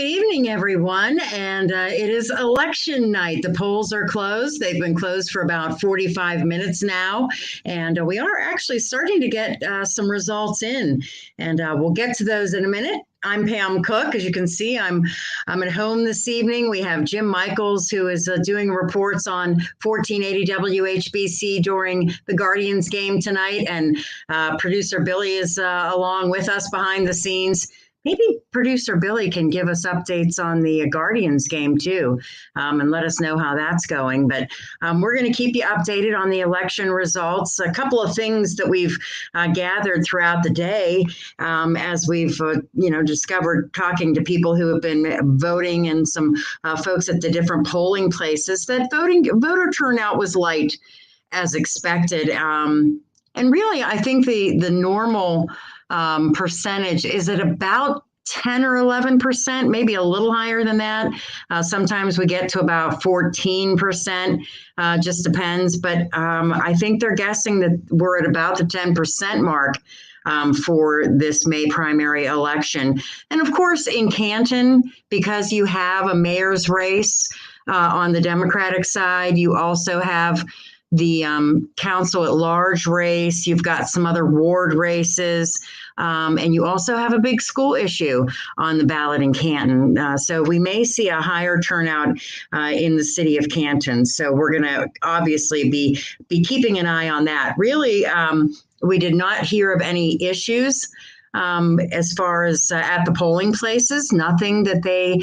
good evening, everyone. And it is election night. The polls are closed. They've been closed for about 45 minutes now. And we are actually starting to get some results in. And we'll get to those in a minute. I'm Pam Cook. As you can see, I'm at home this evening. We have Jim Michaels, who is doing reports on 1480 WHBC during the Guardians game tonight. And producer Billy is along with us behind the scenes. Maybe producer Billy can give us updates on the Guardians game too, and let us know how that's going. But we're going to keep you updated on the election results. A couple of things that we've gathered throughout the day as we've discovered talking to people who have been voting and some folks at the different polling places that voter turnout was light as expected. And really, I think the normal percentage is at about 10 or 11%, maybe a little higher than that. Sometimes we get to about 14%, just depends. But I think they're guessing that we're at about the 10% mark for this May primary election. And of course, in Canton, because you have a mayor's race on the Democratic side, you also have the council at large race. You've got some other ward races, and you also have a big school issue on the ballot in Canton. So we may see a higher turnout in the city of Canton. So we're going to obviously be keeping an eye on that. Really, we did not hear of any issues as far as at the polling places, nothing that they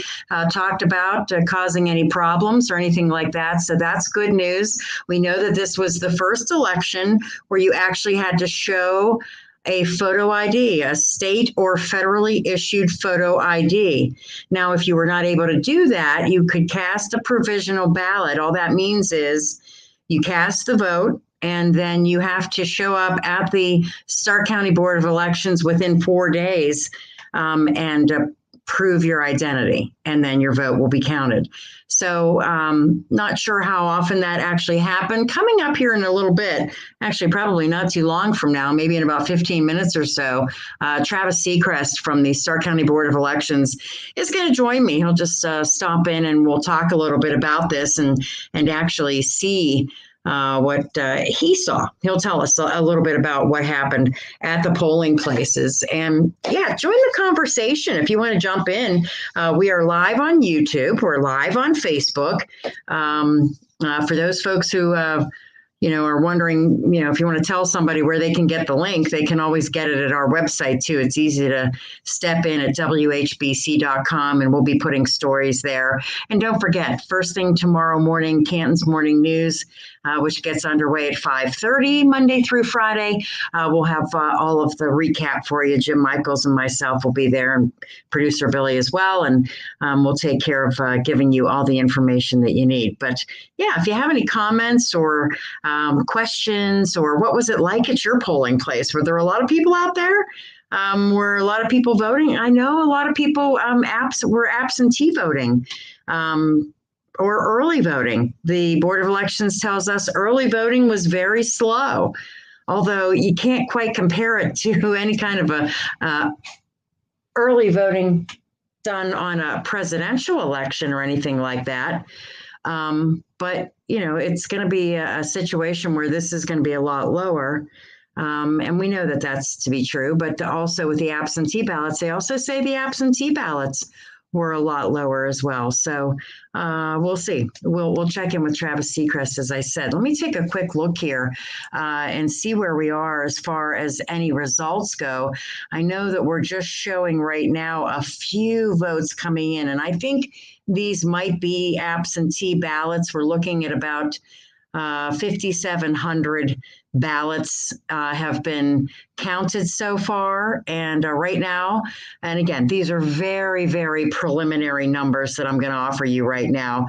talked about causing any problems or anything like that. So that's good news. We know that this was the first election where you actually had to show a photo ID, a state or federally issued photo ID. Now, if you were not able to do that, you could cast a provisional ballot. All that means is you cast the vote, and then you have to show up at the Stark County Board of Elections within 4 days and prove your identity, and then your vote will be counted. So not sure how often that actually happened. Coming up here in a little bit, actually probably not too long from now, maybe in about 15 minutes or so, Travis Seacrest from the Stark County Board of Elections is going to join me. He'll just stop in and we'll talk a little bit about this and actually see what he saw. He'll tell us a little bit about what happened at the polling places. And yeah, join the conversation if you want to jump in. We are live on YouTube. We're live on Facebook. For those folks who are wondering, if you want to tell somebody where they can get the link, they can always get it at our website too. It's easy to step in at WHBC.com, and we'll be putting stories there. And don't forget, first thing tomorrow morning, Canton's Morning News, which gets underway at 5:30 Monday through Friday. We'll have all of the recap for you. Jim Michaels and myself will be there, and producer Billy as well. And we'll take care of giving you all the information that you need. But yeah, if you have any comments or questions, or what was it like at your polling place? Were there a lot of people out there? Were a lot of people voting? I know a lot of people were absentee voting. Or early voting. The Board of Elections tells us early voting was very slow, although you can't quite compare it to any kind of a early voting done on a presidential election or anything like that. But, it's going to be a situation where this is going to be a lot lower. And we know that that's to be true. But also with the absentee ballots, they also say the absentee ballots were a lot lower as well. So we'll see. We'll check in with Travis Seacrest, as I said. Let me take a quick look here and see where we are as far as any results go. I know that we're just showing right now a few votes coming in, and I think these might be absentee ballots. We're looking at about 5,700 ballots have been counted so far. And right now, and again, these are very, very preliminary numbers that I'm going to offer you right now.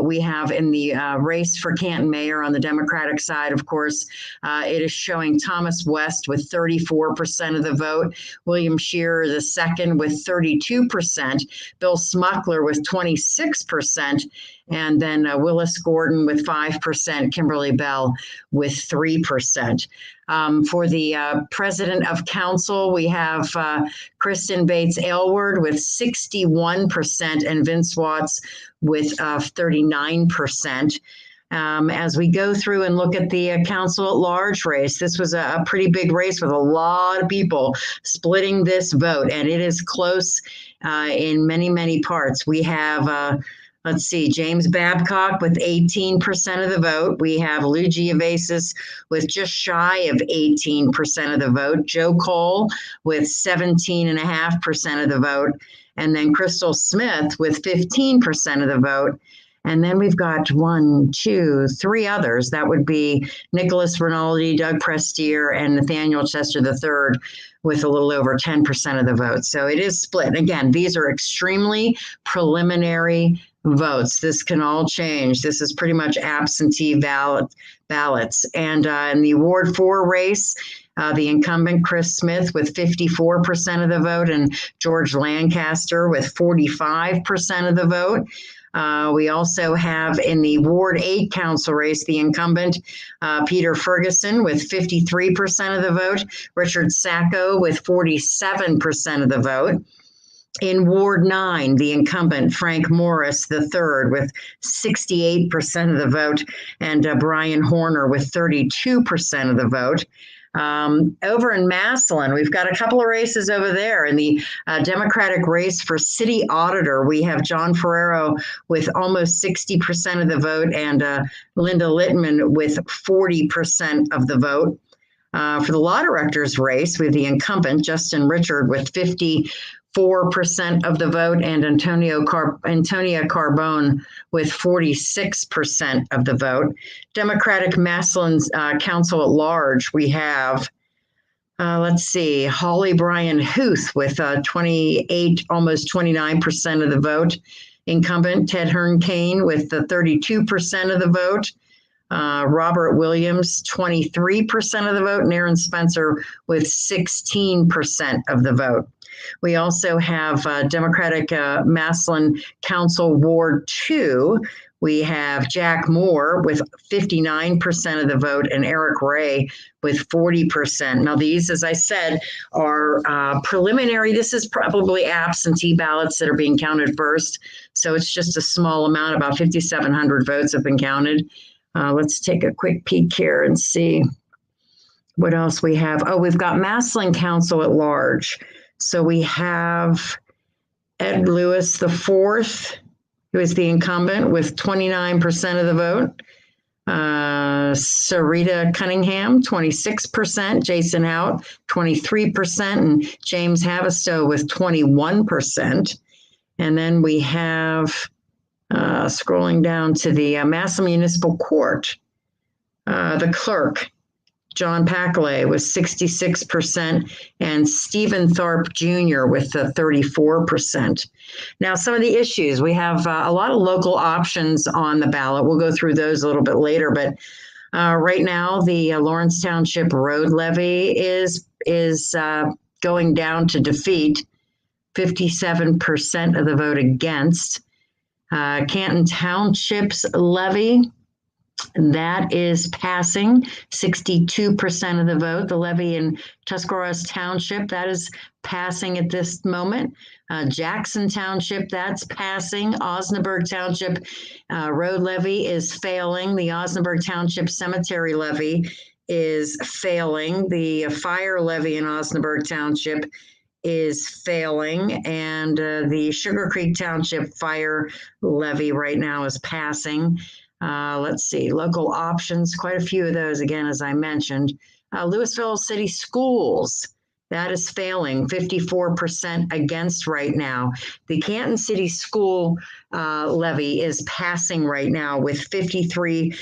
We have in the race for Canton mayor on the Democratic side, of course, it is showing Thomas West with 34% of the vote, William Shearer the second with 32%, Bill Smuckler with 26%, and then Willis Gordon with 5%, Kimberly Bell with 3%. 43%. For the president of council, we have Kristen Bates Aylward with 61% and Vince Watts with 39%. As we go through and look at the council at large race, this was a pretty big race with a lot of people splitting this vote, and it is close in many, many parts. We have, let's see, James Babcock with 18% of the vote. We have Lou Giavasis with just shy of 18% of the vote. Joe Cole with 17.5% of the vote. And then Crystal Smith with 15% of the vote. And then we've got 1, 2, 3 others. That would be Nicholas Rinaldi, Doug Prestier, and Nathaniel Chester III with a little over 10% of the vote. So it is split. Again, these are extremely preliminary votes. This can all change. This is pretty much absentee ballots. And in the Ward 4 race, the incumbent Chris Smith with 54% of the vote and George Lancaster with 45% of the vote. We also have in the Ward 8 council race, the incumbent Peter Ferguson with 53% of the vote, Richard Sacco with 47% of the vote. In Ward 9, the incumbent Frank Morris III with 68% of the vote, and Brian Horner with 32% of the vote. Over in Massillon, we've got a couple of races over there. In the Democratic race for city auditor, we have John Ferrero with almost 60% of the vote and Linda Littman with 40% of the vote. For the law director's race, we have the incumbent Justin Richard with 54% of the vote and Antonia Carbone with 46% of the vote. Democratic Massillon's council at large, we have, let's see, Holly Bryan Huth with 28, almost 29% of the vote. Incumbent Ted Hearn Kane with 32% of the vote. Robert Williams, 23% of the vote, and Aaron Spencer with 16% of the vote. We also have Democratic Massillon Council Ward 2. We have Jack Moore with 59% of the vote and Eric Ray with 40%. Now, these, as I said, are preliminary. This is probably absentee ballots that are being counted first. So it's just a small amount. About 5,700 votes have been counted. Let's take a quick peek here and see what else we have. Oh, we've got Massillon Council at large. So we have Ed Lewis IV, who is the incumbent with 29% of the vote. Sarita Cunningham, 26%. Jason Hout, 23%. And James Havistow with 21%. And then we have, scrolling down to the Massillon Municipal Court, the clerk, John Packlet with 66% and Stephen Tharp Jr. with 34%. Now, some of the issues, we have a lot of local options on the ballot. We'll go through those a little bit later, but right now the Lawrence Township road levy is going down to defeat, 57% of the vote against. Canton Township's levy, that is passing, 62% of the vote. The levy in Tuscarawas Township, that is passing at this moment. Jackson Township, that's passing. Osnaburg Township road levy is failing. The Osnaburg Township cemetery levy is failing. The fire levy in Osnaburg Township is failing, and the Sugar Creek Township fire levy right now is passing. Let's see, local options, quite a few of those, again, as I mentioned. Louisville City Schools, that is failing, 54% against right now. The Canton City School levy is passing right now with 53%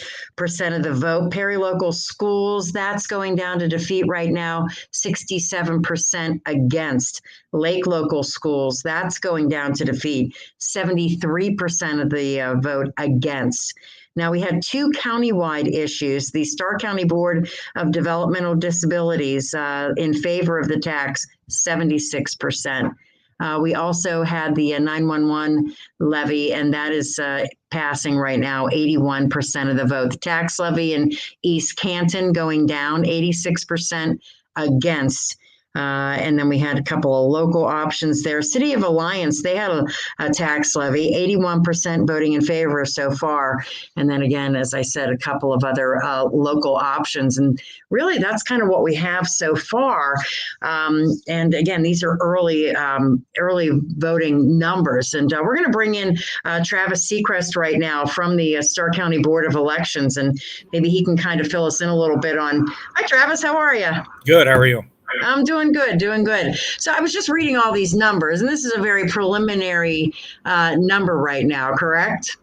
of the vote. Perry Local Schools, that's going down to defeat right now, 67% against. Lake Local Schools, that's going down to defeat, 73% of the vote against. Now, we had two countywide issues. The Stark County Board of Developmental Disabilities in favor of the tax, 76%. We also had the 911 levy, and that is passing right now, 81% of the vote. The tax levy in East Canton going down, 86% against. And then we had a couple of local options there. City of Alliance, they had a tax levy, 81% voting in favor so far. And then again, as I said, a couple of other local options. And really, that's kind of what we have so far. And again, these are early voting numbers. And we're going to bring in Travis Seacrest right now from the Starr County Board of Elections. And maybe he can kind of fill us in a little bit on. Hi, Travis. How are you? Good. How are you? I'm doing good, doing good. So I was just reading all these numbers, and this is a very preliminary number right now, correct?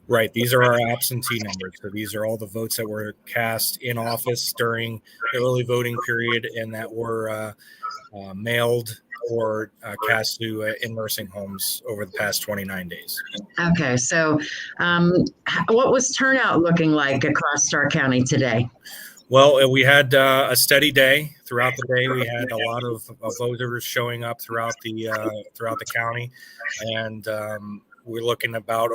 Right. These are our absentee numbers. So these are all the votes that were cast in office during the early voting period and that were mailed or cast to in nursing homes over the past 29 days. Okay. So what was turnout looking like across Starr County today? Well, we had a steady day. Throughout the day, we had a lot of voters showing up throughout the county, and we're looking about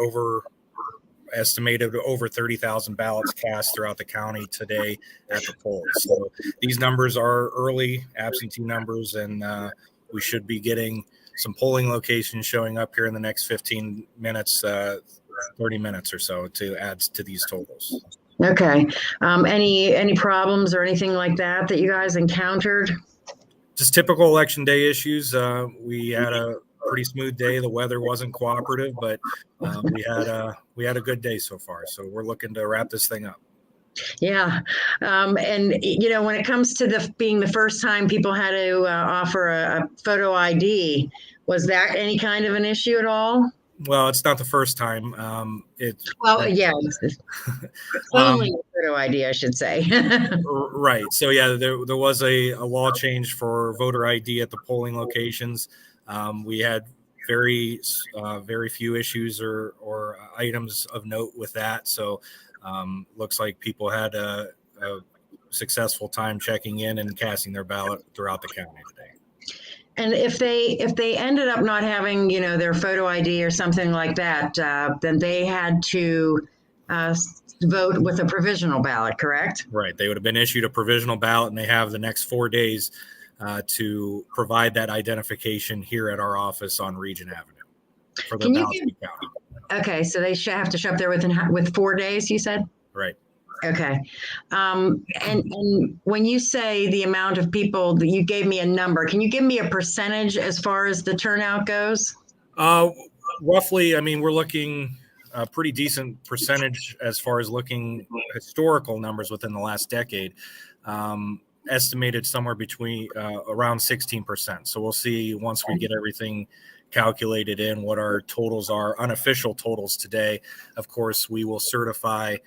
estimated over 30,000 ballots cast throughout the county today at the polls. So these numbers are early absentee numbers, and we should be getting some polling locations showing up here in the next 15 minutes, 30 minutes or so to add to these totals. Okay. Any problems or anything like that you guys encountered? Just typical election day issues. We had a pretty smooth day. The weather wasn't cooperative, but we had a good day so far. So we're looking to wrap this thing up. Yeah. And when it comes to being the first time people had to offer a photo ID, was that any kind of an issue at all? Well, it's not the first time. Yeah, it's only a photo ID, I should say. Right. So yeah, there was a law change for voter ID at the polling locations. We had very few issues or items of note with that. So looks like people had a successful time checking in and casting their ballot throughout the county today. And if they ended up not having, their photo ID or something like that, then they had to vote with a provisional ballot, correct? Right. They would have been issued a provisional ballot, and they have the next 4 days to provide that identification here at our office on Region Avenue for the ballot to be counted. Okay, so they have to show up there with 4 days, you said? Right. Okay. And when you say the amount of people that you gave me a number, can you give me a percentage as far as the turnout goes? Roughly, I mean, we're looking a pretty decent percentage as far as looking historical numbers within the last decade, estimated somewhere between around 16%. So we'll see once we get everything calculated in what our totals are, unofficial totals today. Of course, we will certify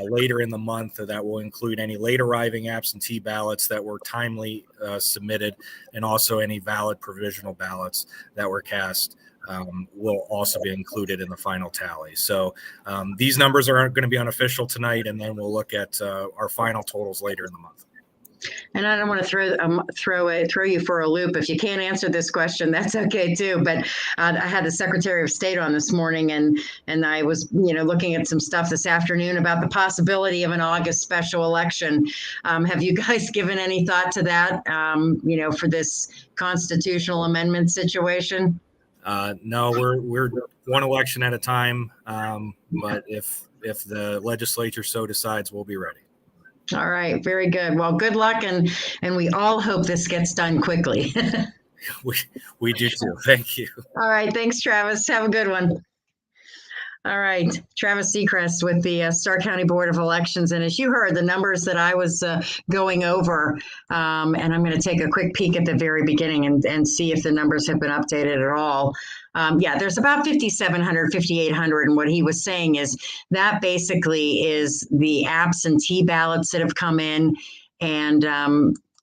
later in the month that will include any late arriving absentee ballots that were timely submitted, and also any valid provisional ballots that were cast will also be included in the final tally. So these numbers are going to be unofficial tonight, and then we'll look at our final totals later in the month. And I don't want to throw you for a loop. If you can't answer this question, that's okay too. But I had the Secretary of State on this morning, and I was looking at some stuff this afternoon about the possibility of an August special election. Have you guys given any thought to that? For this constitutional amendment situation? No, we're one election at a time. But if the legislature so decides, we'll be ready. All right. Very good. Well, good luck. And we all hope this gets done quickly. We do too. Thank you. All right. Thanks, Travis. Have a good one. All right. Travis Seacrest with the Starr County Board of Elections. And as you heard, the numbers that I was going over, and I'm going to take a quick peek at the very beginning and see if the numbers have been updated at all. There's about 5,700, 5,800. And what he was saying is that basically is the absentee ballots that have come in. And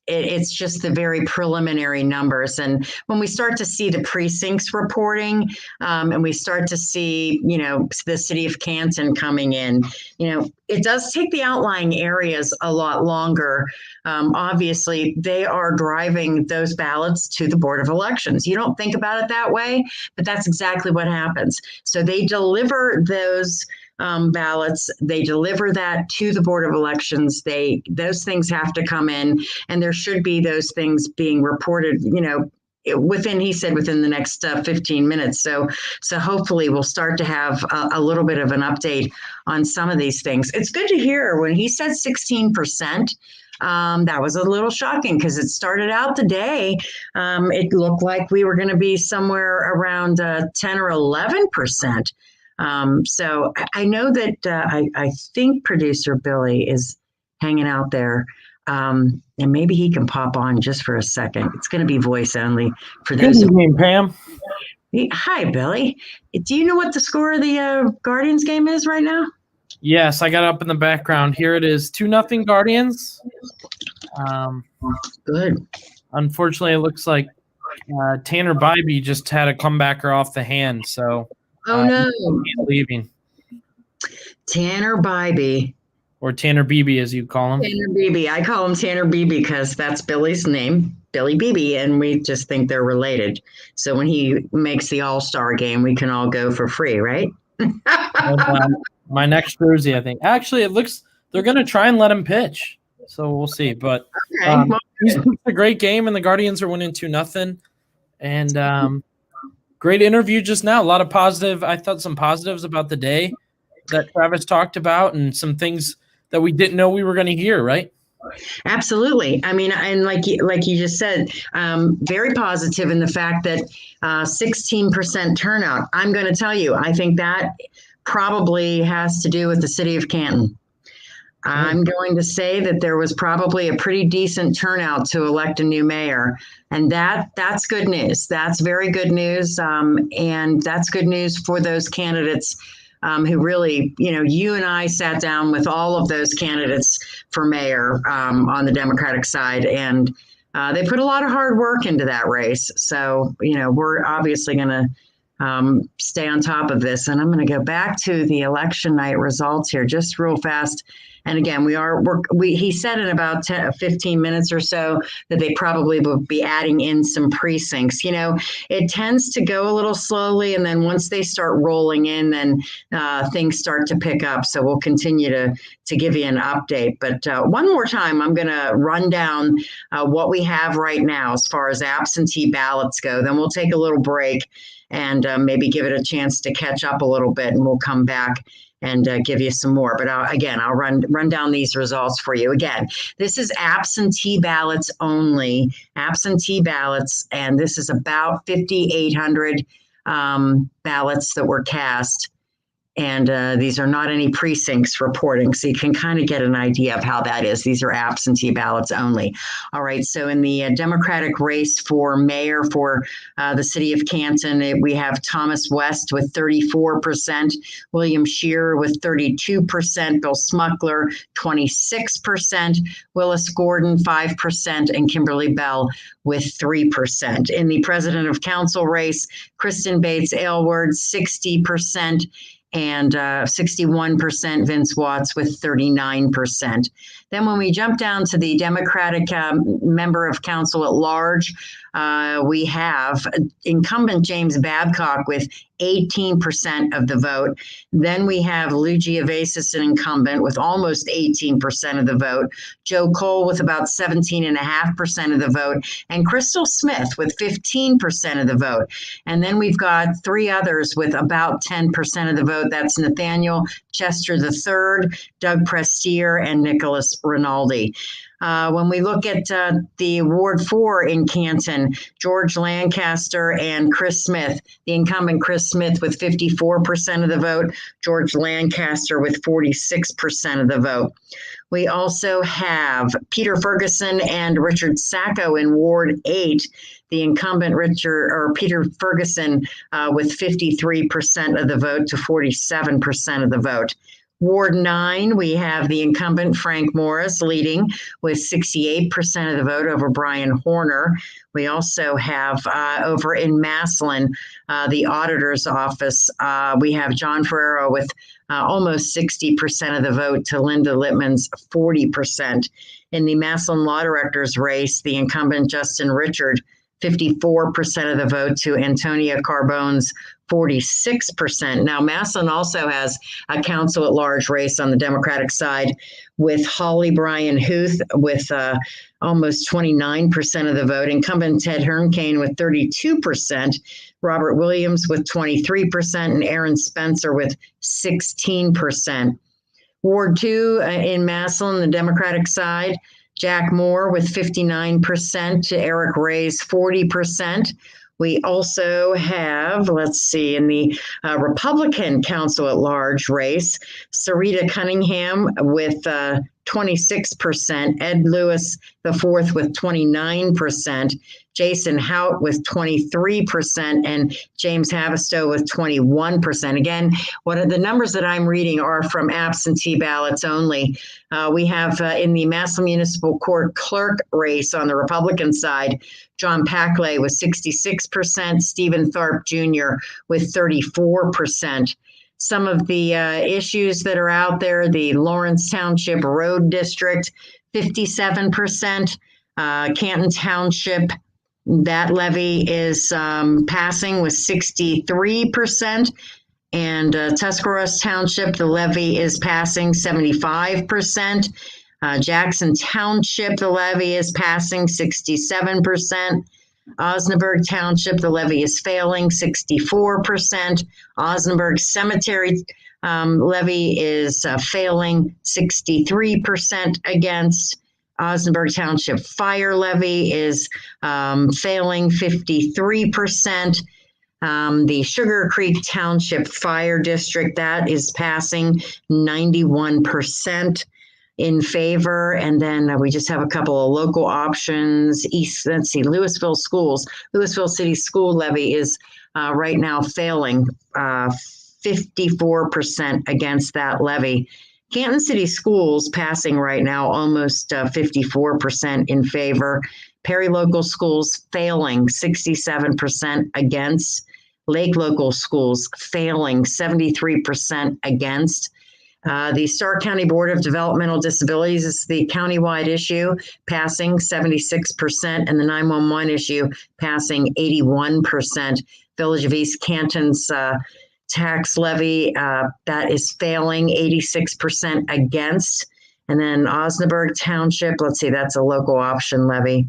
it's just the very preliminary numbers. And when we start to see the precincts reporting, and we start to see, the city of Canton coming in, it does take the outlying areas a lot longer. Obviously, they are driving those ballots to the Board of Elections. You don't think about it that way, but that's exactly what happens. So they deliver those ballots. They deliver that to the Board of Elections. Those things have to come in, and there should be those things being reported, he said within the next 15 minutes. So hopefully we'll start to have a little bit of an update on some of these things. It's good to hear when he said 16%. That was a little shocking because it started out the day. It looked like we were going to be somewhere around 10 or 11%. So I know that I think producer Billy is hanging out there, and maybe he can pop on just for a second. It's going to be voice only for those. Good evening, Pam. Hi, Billy. Do you know what the score of the Guardians game is right now? Yes, I got up in the background. Here it is, 2-0 Guardians. Good. Unfortunately, it looks like Tanner Bybee just had a comebacker off the hand, so no, he's leaving. Tanner Bybee. Or Tanner Beebe, as you call him. Tanner Beebe. I call him Tanner Beebe because that's Billy's name, Billy Beebe, and we just think they're related. So when he makes the All-Star game, we can all go for free, right? And, my next jersey, I think. Actually, it looks they're going to try and let him pitch, so we'll see. But it's a great game, and the Guardians are winning 2-0. And great interview just now. A lot of positive. I thought some positives about the day that Travis talked about, and some things that we didn't know we were going to hear, right? Absolutely. I mean, and like you just said, very positive in the fact that 16% turnout. I'm going to tell you, I think that probably has to do with the city of Canton. I'm going to say that there was probably a pretty decent turnout to elect a new mayor, and that's good news. That's very good news, and that's good news for those candidates who really, you and I sat down with all of those candidates for mayor on the Democratic side, and they put a lot of hard work into that race. So, we're obviously going to stay on top of this. And I'm going to go back to the election night results here just real fast. And again, he said in about 15 minutes or so that they probably will be adding in some precincts. It tends to go a little slowly. And then once they start rolling in, then things start to pick up. So we'll continue to give you an update. But one more time, I'm going to run down what we have right now as far as absentee ballots go. Then we'll take a little break and maybe give it a chance to catch up a little bit, and we'll come back and give you some more. But I'll run down these results for you. Again, this is absentee ballots only, absentee ballots, and this is about 5,800 ballots that were cast. And these are not any precincts reporting, so you can kind of get an idea of how that is. These are absentee ballots only. All right, so in the Democratic race for mayor for the city of Canton, we have Thomas West with 34%, William Scheer with 32%, Bill Smuckler 26%, Willis Gordon 5%, and Kimberly Bell with 3%. In the president of council race, Kristen Bates Aylward 60%, and 61% Vince Watts with 39%. Then when we jump down to the Democratic member of council at large, we have incumbent James Babcock with 18% of the vote. Then we have Lou Giavasis, an incumbent, with almost 18% of the vote. Joe Cole with about 17.5% of the vote. And Crystal Smith with 15% of the vote. And then we've got three others with about 10% of the vote. That's Nathaniel Chester III, Doug Prestier, and Nicholas Rinaldi. When we look at the Ward 4 in Canton, George Lancaster and Chris Smith, the incumbent Chris Smith with 54% of the vote, George Lancaster with 46% of the vote. We also have Peter Ferguson and Richard Sacco in Ward 8, the incumbent Peter Ferguson with 53% of the vote to 47% of the vote. Ward 9, we have the incumbent Frank Morris leading with 68% of the vote over Brian Horner. We also have over in Massillon, the auditor's office, we have John Ferrero with almost 60% of the vote to Linda Littman's 40%. In the Massillon Law Director's race, the incumbent Justin Richard, 54% of the vote to Antonia Carbone's 46%. Now, Massillon also has a council at large race on the Democratic side with Holly Bryan Huth with almost 29% of the vote, incumbent Ted Hernkane with 32%, Robert Williams with 23%, and Aaron Spencer with 16%. Ward 2 in Massillon, the Democratic side, Jack Moore with 59% to Eric Ray's 40%. We also have, let's see, in the Republican Council at Large race, Sarita Cunningham with 26%, Ed Lewis IV with 29%, Jason Hout with 23%, and James Havistow with 21%. Again, what are the numbers that I'm reading are from absentee ballots only. We have in the Massillon Municipal Court clerk race on the Republican side, John Packley with 66%, Stephen Tharp Jr. with 34%. Some of the issues that are out there, the Lawrence Township Road District, 57%, Canton Township, that levy is passing with 63%. And Tuscarawas Township, the levy is passing 75%. Jackson Township, the levy is passing 67%. Osnaburg Township, the levy is failing 64%. Osnaburg Cemetery levy is failing 63% against. Osnaburg Township Fire levy is failing 53%. The Sugar Creek Township Fire District, that is passing 91% in favor. And then we just have a couple of local options. Louisville Schools. Louisville City School levy is right now failing 54% against that levy. Canton City Schools passing right now almost 54% in favor. Perry Local Schools failing 67% against. Lake Local Schools failing 73% against. The Stark County Board of Developmental Disabilities is the countywide issue, passing 76%, and the 911 issue passing 81%. Village of East Canton's tax levy, that is failing 86% against. And then Osnaburg Township, let's see, that's a local option levy,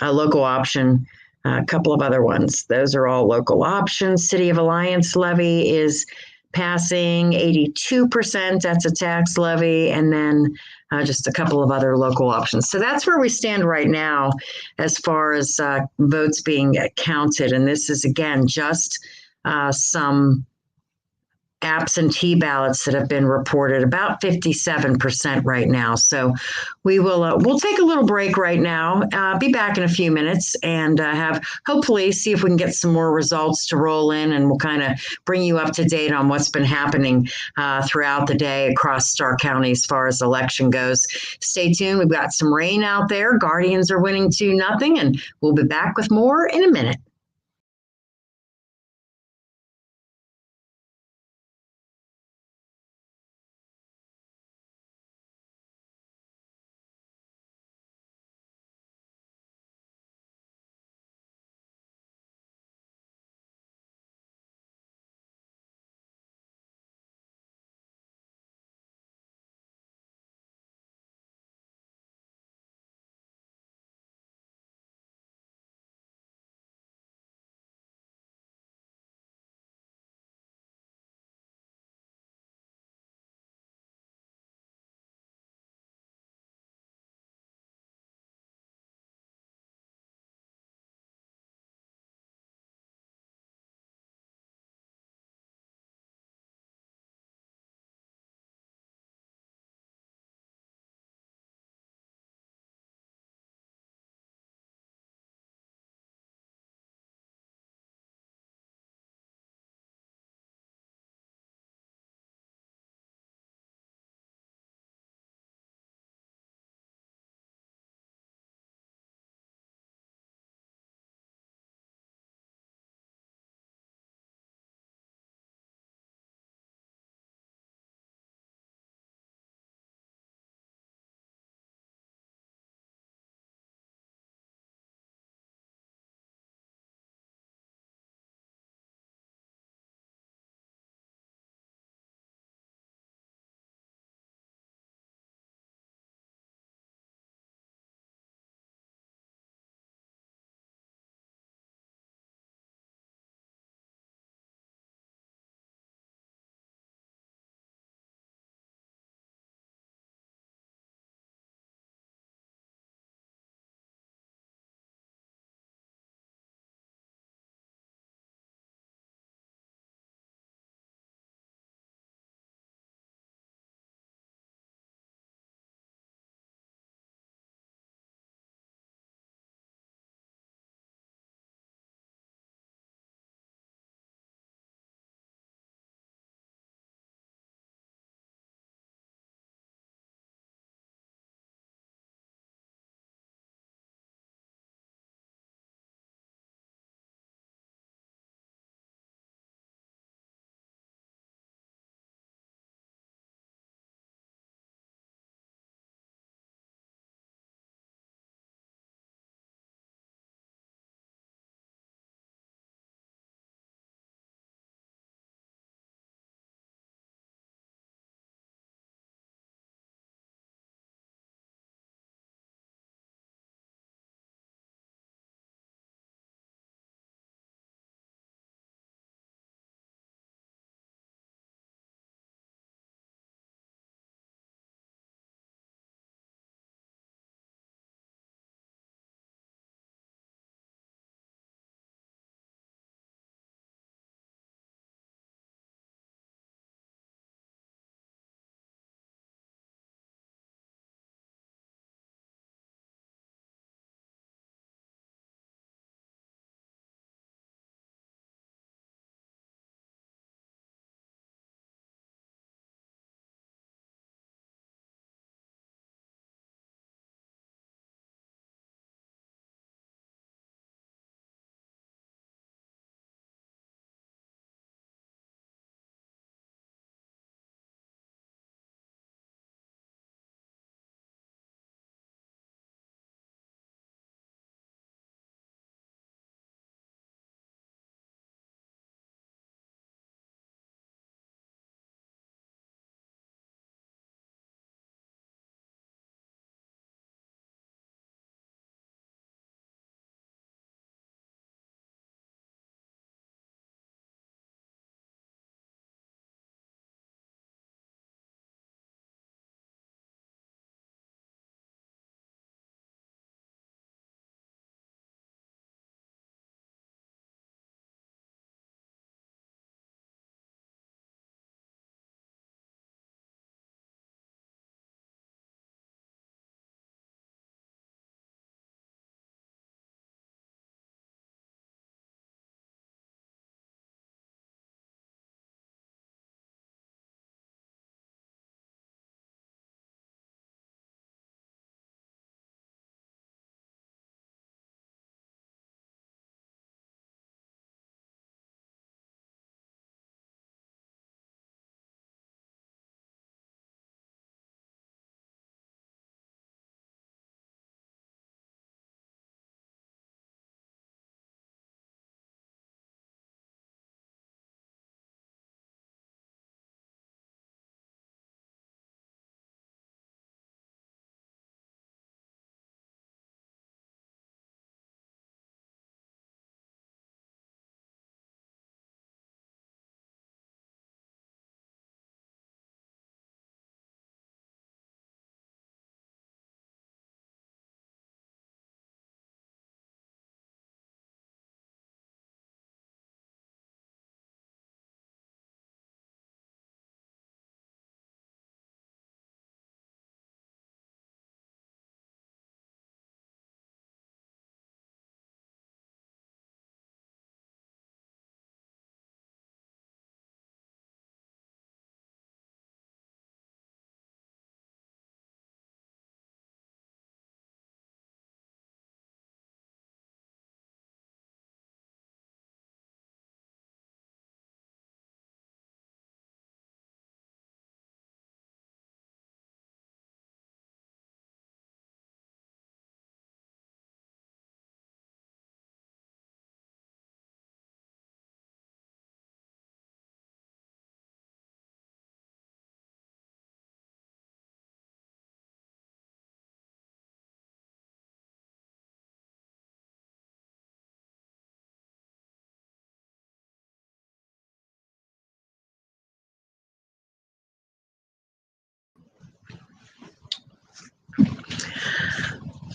a local option, a couple of other ones. Those are all local options. City of Alliance levy is passing 82%. That's a tax levy. And then just a couple of other local options. So that's where we stand right now as far as votes being counted. And this is, again, just some absentee ballots that have been reported, about 57% right now. So we will we'll take a little break right now, be back in a few minutes, and have hopefully see if we can get some more results to roll in, and we'll kind of bring you up to date on what's been happening throughout the day across Stark County as far as election goes. Stay tuned. We've got some rain out there. Guardians are winning 2-0, and we'll be back with more in a minute.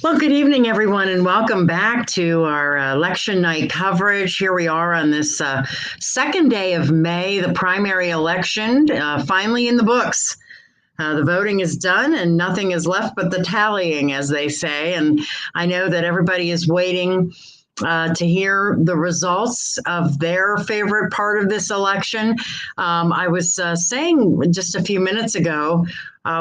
Well, good evening, everyone, and welcome back to our election night coverage. Here we are on this second day of May, the primary election, finally in the books. The voting is done and nothing is left but the tallying, as they say. And I know that everybody is waiting to hear the results of their favorite part of this election. I was saying just a few minutes ago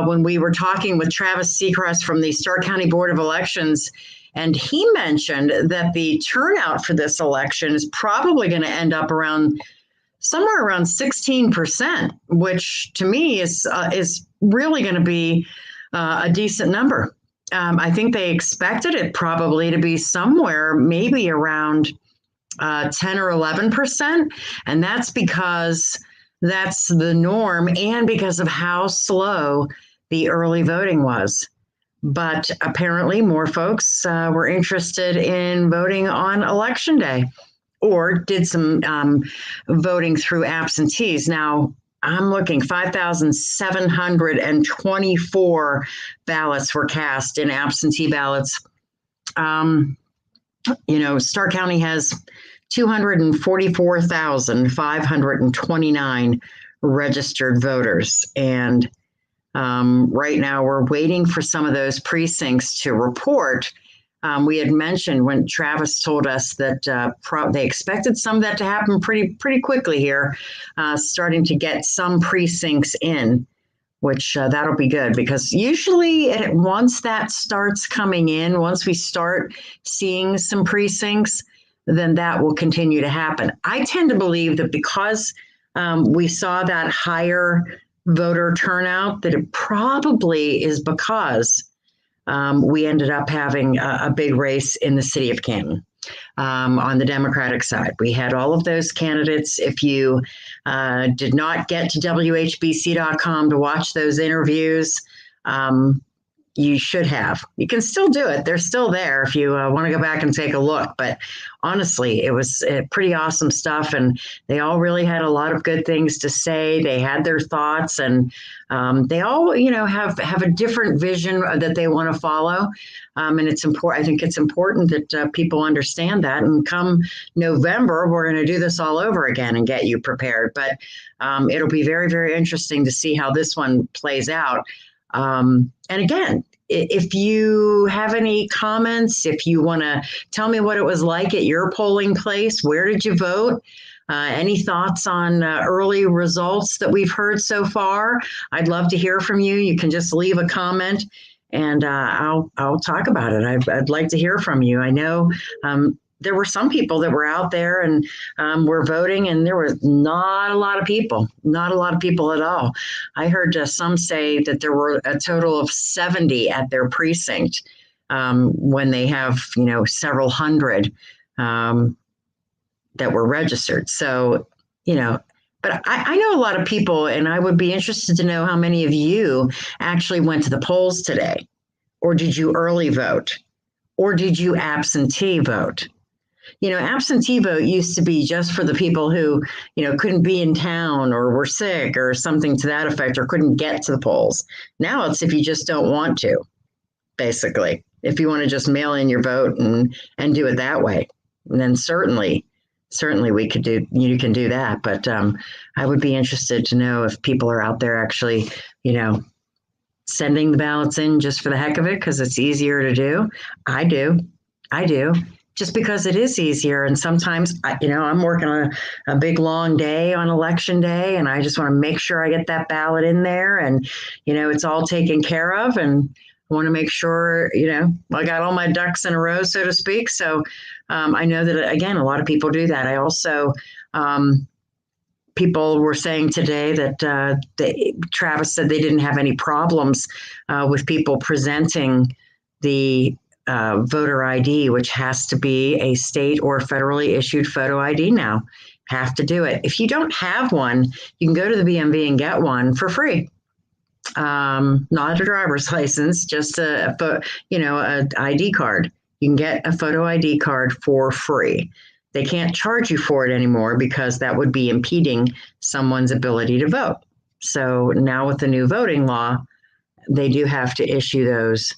when we were talking with Travis Seacrest from the Stark County Board of Elections, and he mentioned that the turnout for this election is probably going to end up somewhere around 16%, which to me is really going to be a decent number. I think they expected it probably to be somewhere maybe around 10 or 11%. And that's because that's the norm and because of how slow the early voting was. But apparently more folks were interested in voting on Election Day or did some voting through absentees. Now, I'm looking 5,724 ballots were cast in absentee ballots. Stark County has 244,529 registered voters. And right now we're waiting for some of those precincts to report. We had mentioned when Travis told us that they expected some of that to happen pretty quickly here, starting to get some precincts in, which that'll be good because usually once that starts coming in, once we start seeing some precincts, then that will continue to happen. I tend to believe that because we saw that higher voter turnout, that it probably is because we ended up having a big race in the city of Canton on the Democratic side. We had all of those candidates. If you did not get to WHBC.com to watch those interviews, you should have. You can still do it. They're still there if you want to go back and take a look. But honestly, it was pretty awesome stuff. And they all really had a lot of good things to say. They had their thoughts and they all, have a different vision that they want to follow. And it's important. I think it's important that people understand that. And come November, we're going to do this all over again and get you prepared. But it'll be very, very interesting to see how this one plays out. And again, if you have any comments, if you want to tell me what it was like at your polling place, where did you vote? Any thoughts on early results that we've heard so far? I'd love to hear from you. You can just leave a comment and I'll talk about it. I'd like to hear from you. I know there were some people that were out there and were voting, and there was not a lot of people at all. I heard some say that there were a total of 70 at their precinct when they have, several hundred that were registered. So, but I know a lot of people, and I would be interested to know how many of you actually went to the polls today, or did you early vote, or did you absentee vote? Absentee vote used to be just for the people who, couldn't be in town or were sick or something to that effect or couldn't get to the polls. Now it's if you just don't want to, basically. If you want to just mail in your vote and do it that way, and then certainly you can do that. But I would be interested to know if people are out there actually, sending the ballots in just for the heck of it because it's easier to do. I do. Just because it is easier. And sometimes, I'm working on a big, long day on Election Day, and I just want to make sure I get that ballot in there and, it's all taken care of. And I want to make sure, I got all my ducks in a row, so to speak. So I know that, again, a lot of people do that. I also, people were saying today that Travis said they didn't have any problems with people presenting the voter ID, which has to be a state or federally issued photo ID now. Have to do it. If you don't have one, you can go to the BMV and get one for free. Not a driver's license, just a ID card. You can get a photo ID card for free. They can't charge you for it anymore because that would be impeding someone's ability to vote. So now with the new voting law, they do have to issue those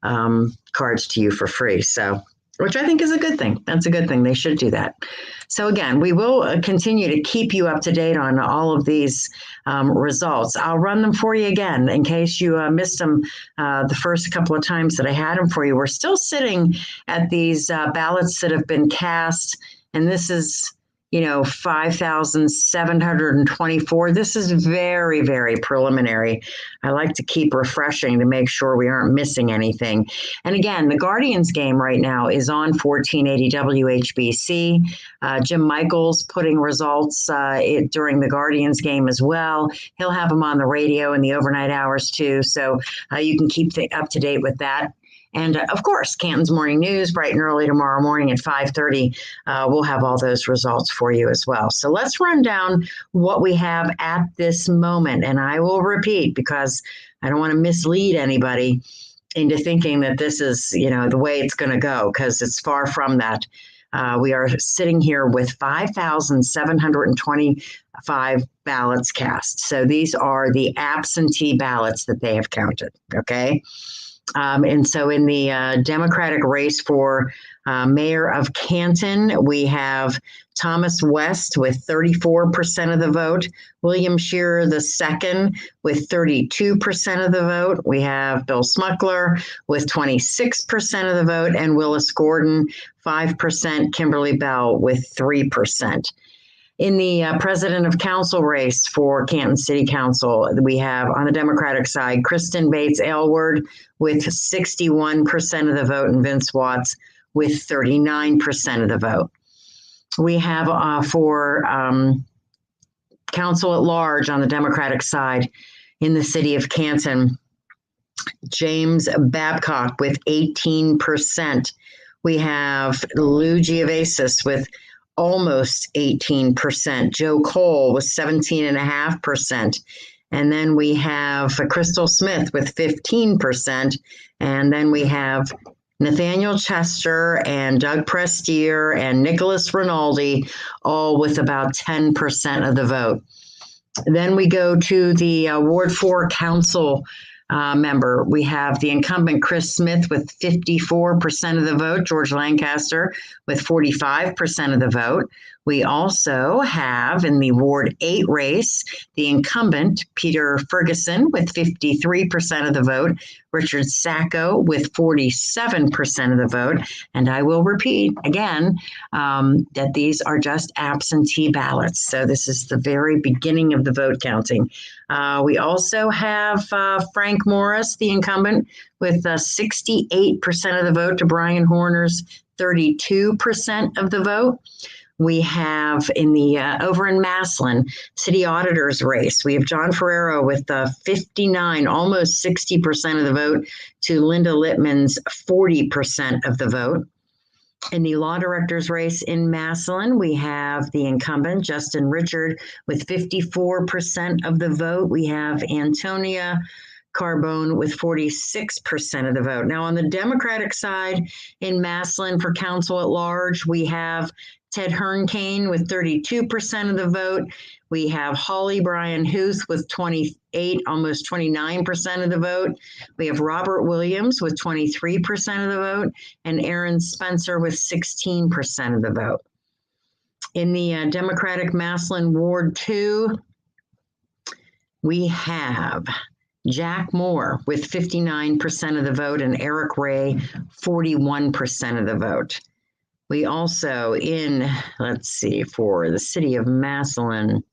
cards to you for free. So, which I think is a good thing. That's a good thing. They should do that. So again, we will continue to keep you up to date on all of these results. I'll run them for you again in case you missed them the first couple of times that I had them for you. We're still sitting at these ballots that have been cast, and this is 5,724. This is very, very preliminary. I like to keep refreshing to make sure we aren't missing anything. And again, the Guardians game right now is on 1480 WHBC. Jim Michaels putting results during the Guardians game as well. He'll have them on the radio in the overnight hours too. So you can keep up to date with that. And of course, Canton's Morning News, bright and early tomorrow morning at 5:30. We'll have all those results for you as well. So let's run down what we have at this moment. And I will repeat because I don't want to mislead anybody into thinking that this is, the way it's going to go, because it's far from that. We are sitting here with 5,725 ballots cast. So these are the absentee ballots that they have counted. Okay. And so in the Democratic race for mayor of Canton, we have Thomas West with 34% of the vote, William Shearer II with 32% of the vote. We have Bill Smuckler with 26% of the vote, and Willis Gordon, 5%, Kimberly Bell with 3%. In the president of council race for Canton City Council, we have on the Democratic side, Kristen Bates Aylward with 61% of the vote and Vince Watts with 39% of the vote. We have for council at large on the Democratic side in the city of Canton, James Babcock with 18%. We have Lou Giovasis with almost 18%. Joe Cole with 17.5%. And then we have Crystal Smith with 15%. And then we have Nathaniel Chester and Doug Prestier and Nicholas Rinaldi, all with about 10% of the vote. Then we go to the Ward 4 council member. We have the incumbent Chris Smith with 54% of the vote, George Lancaster with 45% of the vote. We also have in the Ward 8 race, the incumbent Peter Ferguson with 53% of the vote, Richard Sacco with 47% of the vote. And I will repeat again that these are just absentee ballots. So this is the very beginning of the vote counting. We also have Frank Morris, the incumbent, with 68% of the vote to Brian Horner's 32% of the vote. We have in the over in Massillon city auditors race, we have John Ferrero with 59, almost 60% of the vote to Linda Littman's 40% of the vote. In the law directors race in Massillon, we have the incumbent Justin Richard with 54% of the vote. We have Antonia Carbone with 46% of the vote. Now on the Democratic side in Massillon for council at large, we have Ted Hernkane with 32% of the vote. We have Holly Bryan Huth with 28, almost 29% of the vote. We have Robert Williams with 23% of the vote, and Aaron Spencer with 16% of the vote. In the Democratic Massillon Ward 2, we have Jack Moore with 59% of the vote and Eric Ray, 41% of the vote. We also for the city of Massillon,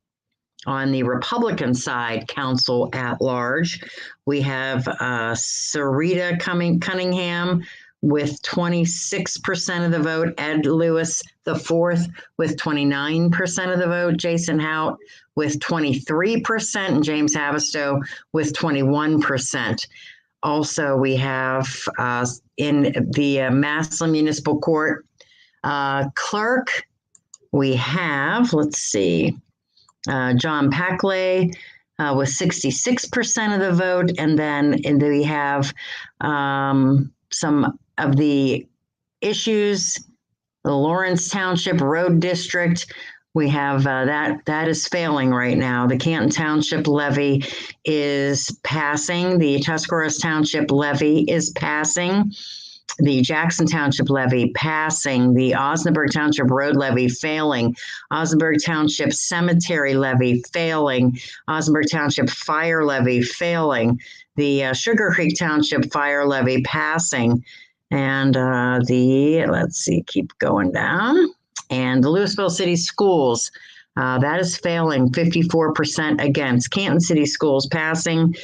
on the Republican side, council at large, we have Sarita Cunningham with 26% of the vote, Ed Lewis IV with 29% of the vote, Jason Hout with 23%, and James Havistow with 21%. Also, we have in the Massillon Municipal Court clerk, we have, John Packley with 66% of the vote. And then we have some of the issues, the Lawrence Township Road District We have that is failing right now. The Canton Township levy is passing. The Tuscarawas Township levy is passing. The Jackson Township levy passing. The Osnaburg Township road levy failing. Osnaburg Township cemetery levy failing. Osnaburg Township fire levy failing. The Sugar Creek Township fire levy passing. And let's see, keep going down. And the Louisville City Schools, that is failing 54% against. Canton City Schools passing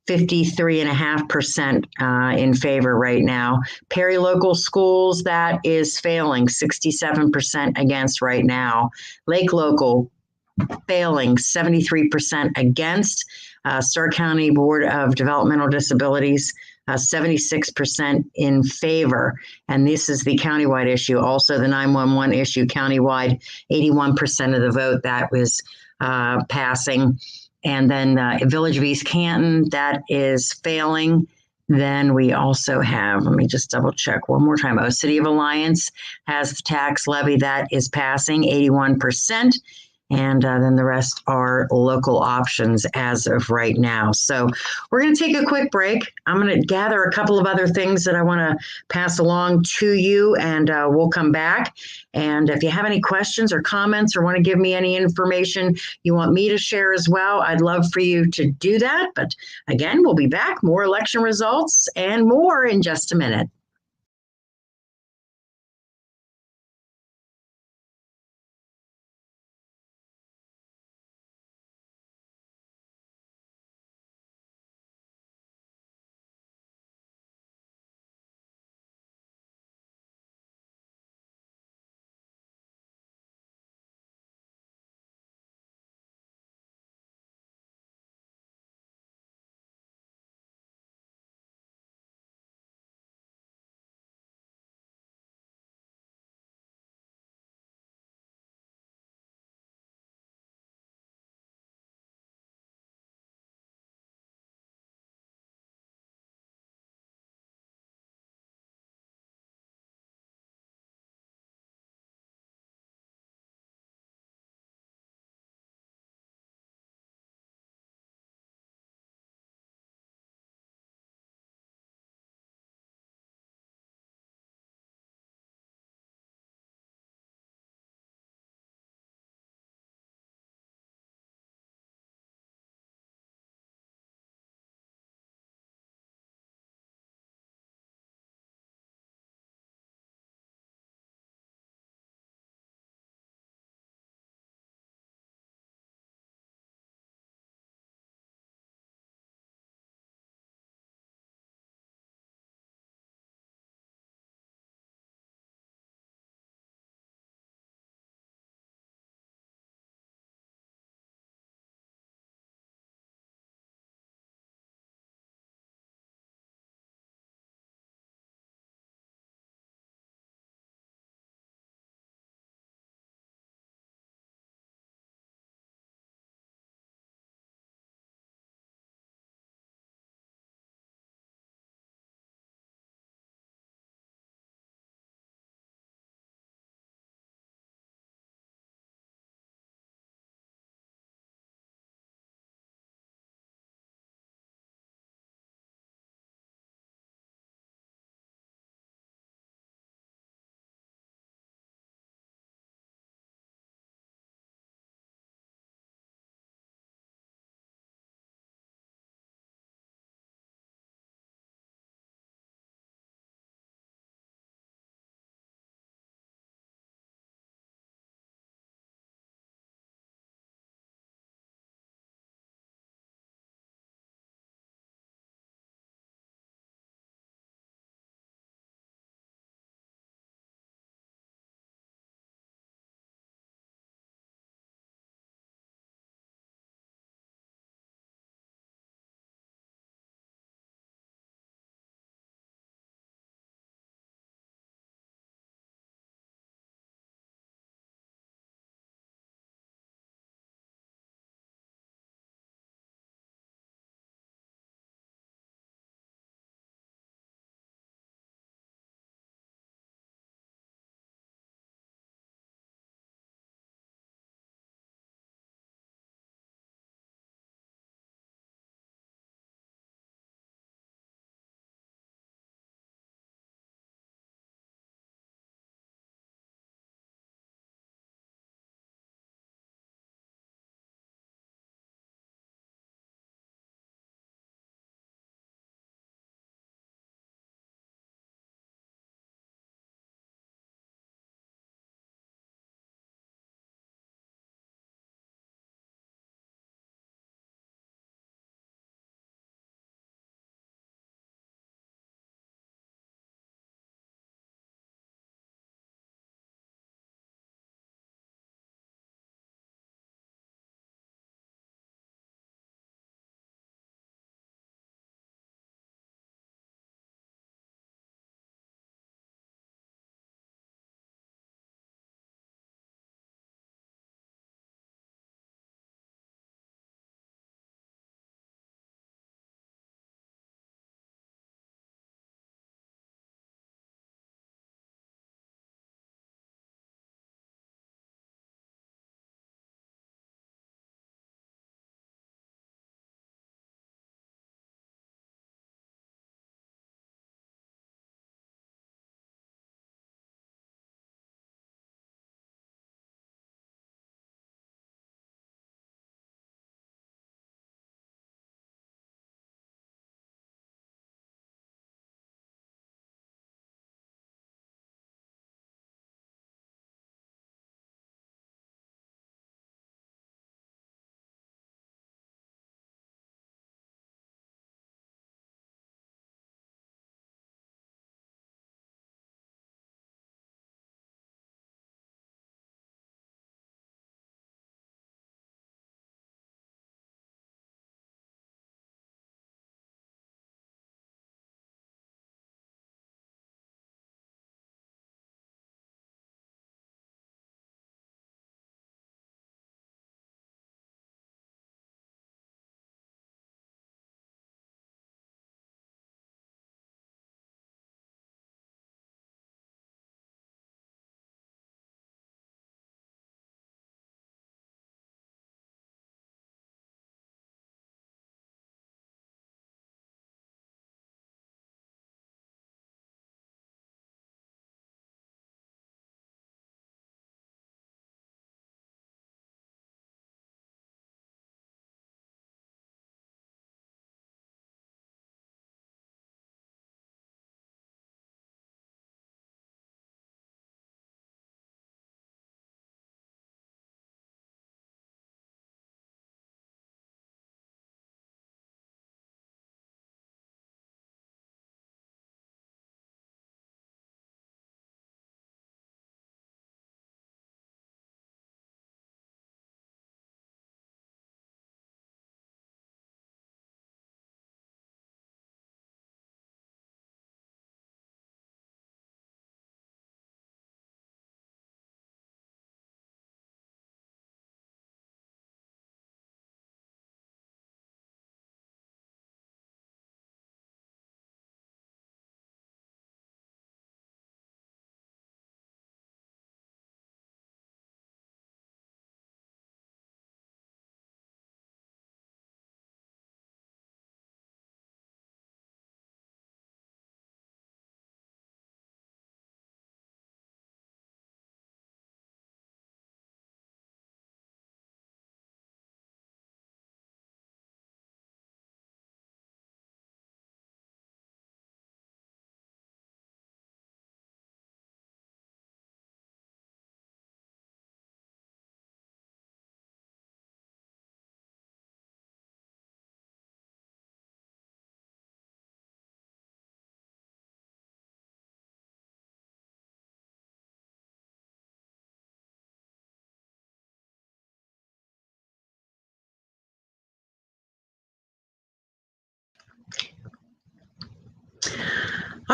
53.5% in favor right now. Perry Local Schools, that is failing 67% against right now. Lake Local failing 73% against. Stark County Board of Developmental Disabilities 76% in favor. And this is the countywide issue. Also, the 911 issue countywide, 81% of the vote that was passing. And then Village of East Canton, that is failing. Then we also have, let me just double check one more time. City of Alliance has the tax levy that is passing 81%. And then the rest are local options as of right now. So we're going to take a quick break. I'm going to gather a couple of other things that I want to pass along to you, and we'll come back. And if you have any questions or comments or want to give me any information you want me to share as well, I'd love for you to do that. But again, we'll be back. More election results and more in just a minute.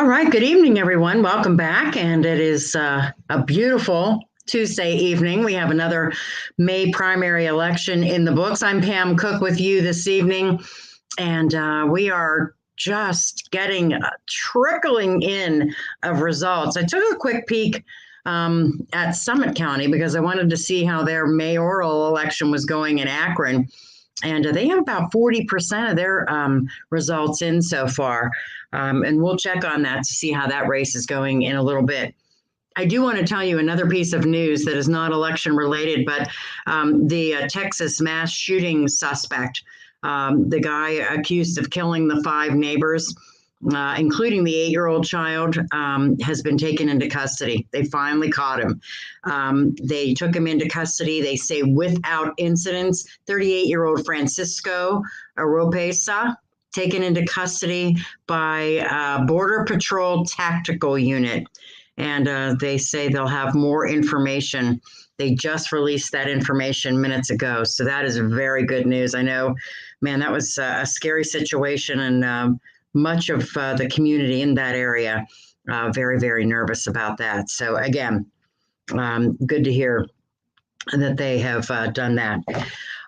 All right. Good evening, everyone. Welcome back. And it is a beautiful Tuesday evening. We have another May primary election in the books. I'm Pam Cook with you this evening, and we are just getting trickling in of results. I took a quick peek at Summit County because I wanted to see how their mayoral election was going in Akron. And they have about 40% of their results in so far. And we'll check on that to see how that race is going in a little bit. I do want to tell you another piece of news that is not election related, but the Texas mass shooting suspect, the guy accused of killing the 5 neighbors, including the 8-year-old child, has been taken into custody. They finally caught him. They took him into custody, they say, without incidents. 38-year-old Francisco Oropesa, taken into custody by Border Patrol Tactical Unit. And they say they'll have more information. They just released that information minutes ago. So that is very good news. I know, man, that was a scary situation, and much of the community in that area very, very nervous about that. So again, good to hear that they have done that.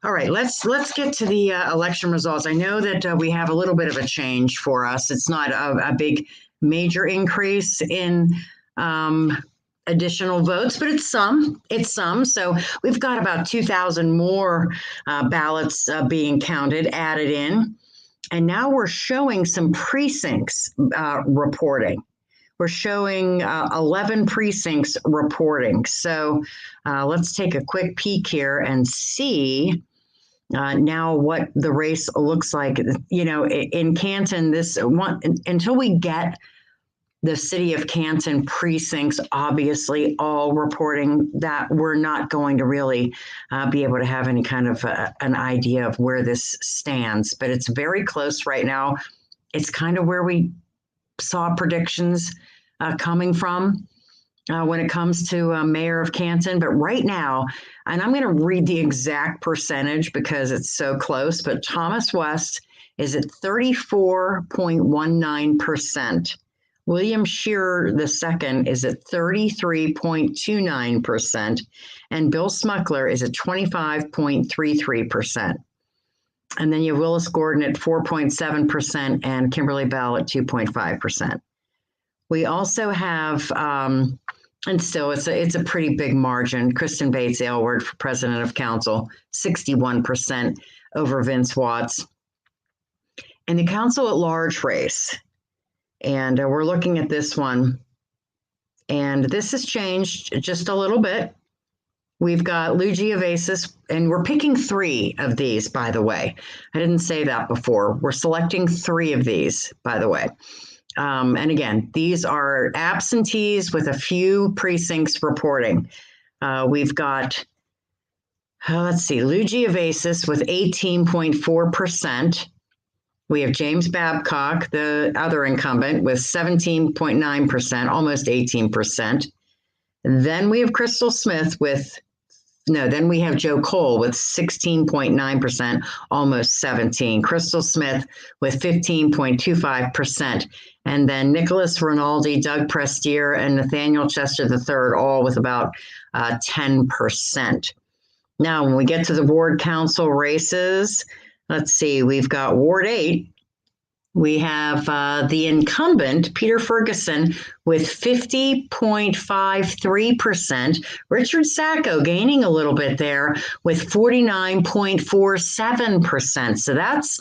All right, let's get to the election results. I know that we have a little bit of a change for us. It's not a big major increase in additional votes, but it's some. So we've got about 2,000 more ballots being counted, added in. And now we're showing some precincts reporting. We're showing 11 precincts reporting. So let's take a quick peek here and see now what the race looks like. You know, in Canton, this one, until we get the city of Canton precincts, obviously all reporting, that we're not going to really be able to have any kind of an idea of where this stands. But it's very close right now. It's kind of where we saw predictions coming from when it comes to mayor of Canton. But right now, and I'm going to read the exact percentage because it's so close, but Thomas West is at 34.19%. William Shearer II is at 33.29%, and Bill Smuckler is at 25.33%. And then you have Willis Gordon at 4.7% and Kimberly Bell at 2.5%. We also have, and still it's a pretty big margin, Kristen Bates Aylward for president of council, 61% over Vince Watts. And the council at large race, and we're looking at this one, and this has changed just a little bit. We've got Lou Giovacis, and we're picking 3 of these, by the way. I didn't say that before. We're selecting 3 of these, by the way. And again, these are absentees with a few precincts reporting. We've got, let's see, Lou Giovacis with 18.4%. We have James Babcock, the other incumbent, with 17.9%, almost 18%. Then we have Crystal Smith then we have Joe Cole with 16.9%, almost 17. Crystal Smith with 15.25%. And then Nicholas Rinaldi, Doug Prestier, and Nathaniel Chester III, all with about 10%. Now, when we get to the ward council races, let's see, we've got Ward 8. We have the incumbent, Peter Ferguson, with 50.53%. Richard Sacco gaining a little bit there with 49.47%. So that's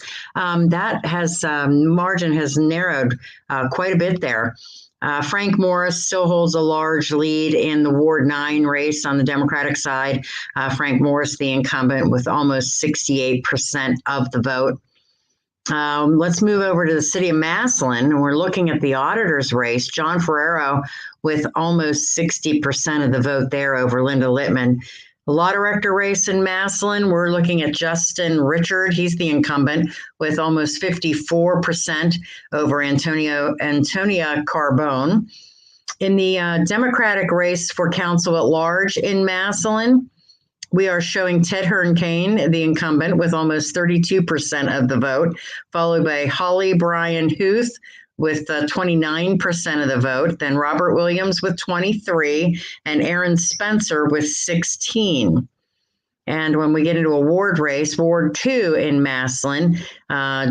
margin has narrowed quite a bit there. Frank Morris still holds a large lead in the Ward 9 race on the Democratic side. Frank Morris, the incumbent, with almost 68% of the vote. Let's move over to the city of Massillon, and we're looking at the auditor's race. John Ferrero with almost 60% of the vote there over Linda Littman. The law director race in Massillon, we're looking at Justin Richard. He's the incumbent with almost 54% over Antonia Carbone. In the Democratic race for council at large in Massillon, we are showing Ted Hearn-Kane, the incumbent, with almost 32% of the vote, followed by Holly Bryan Huth, with 29% of the vote, then Robert Williams with 23, and Aaron Spencer with 16. And when we get into a ward race, Ward 2 in Massillon,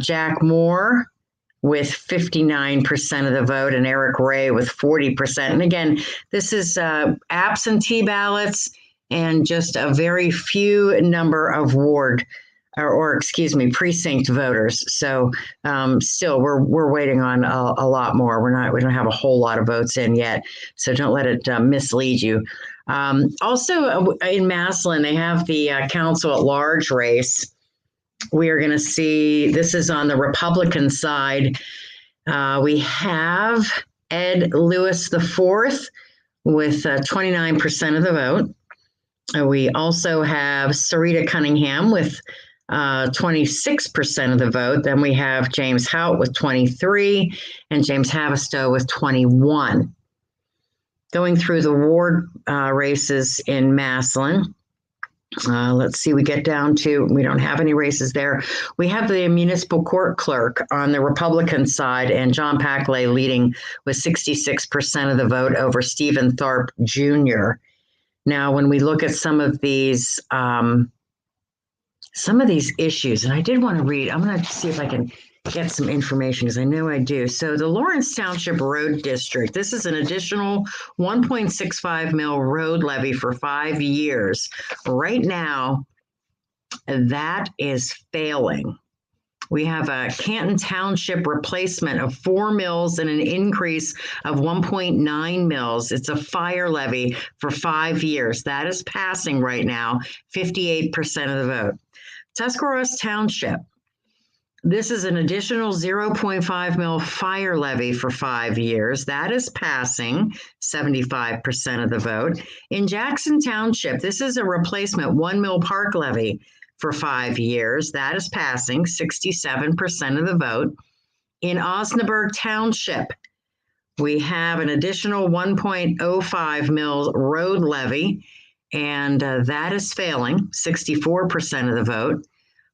Jack Moore with 59% of the vote and Eric Ray with 40%. And again, this is absentee ballots and just a very few number of precinct voters. So still, we're waiting on a lot more. We don't have a whole lot of votes in yet, so don't let it mislead you. Also, in Massillon, they have the council at large race. We are going to see, this is on the Republican side. We have Ed Lewis IV with 29% of the vote. We also have Sarita Cunningham with 26% of the vote. Then we have James Hout with 23 and James Havistow with 21. Going through the ward races in Massillon, let's see, we get down to, we don't have any races there. We have the municipal court clerk on the Republican side, and John Packley leading with 66% of the vote over Stephen Tharp Jr. Now, when we look at some of these issues, and I did want to read, I'm going to see if I can get some information because I know I do. So the Lawrence Township Road District, this is an additional 1.65 mil road levy for 5 years. Right now, that is failing. We have a Canton Township replacement of 4 mills and an increase of 1.9 mills. It's a fire levy for 5 years. That is passing right now, 58% of the vote. Tuscarawas Township, this is an additional 0.5 mil fire levy for 5 years. That is passing, 75% of the vote. In Jackson Township, this is a replacement 1 mil park levy for 5 years. That is passing, 67% of the vote. In Osnaburg Township, we have an additional 1.05 mil road levy, and that is failing, 64% of the vote.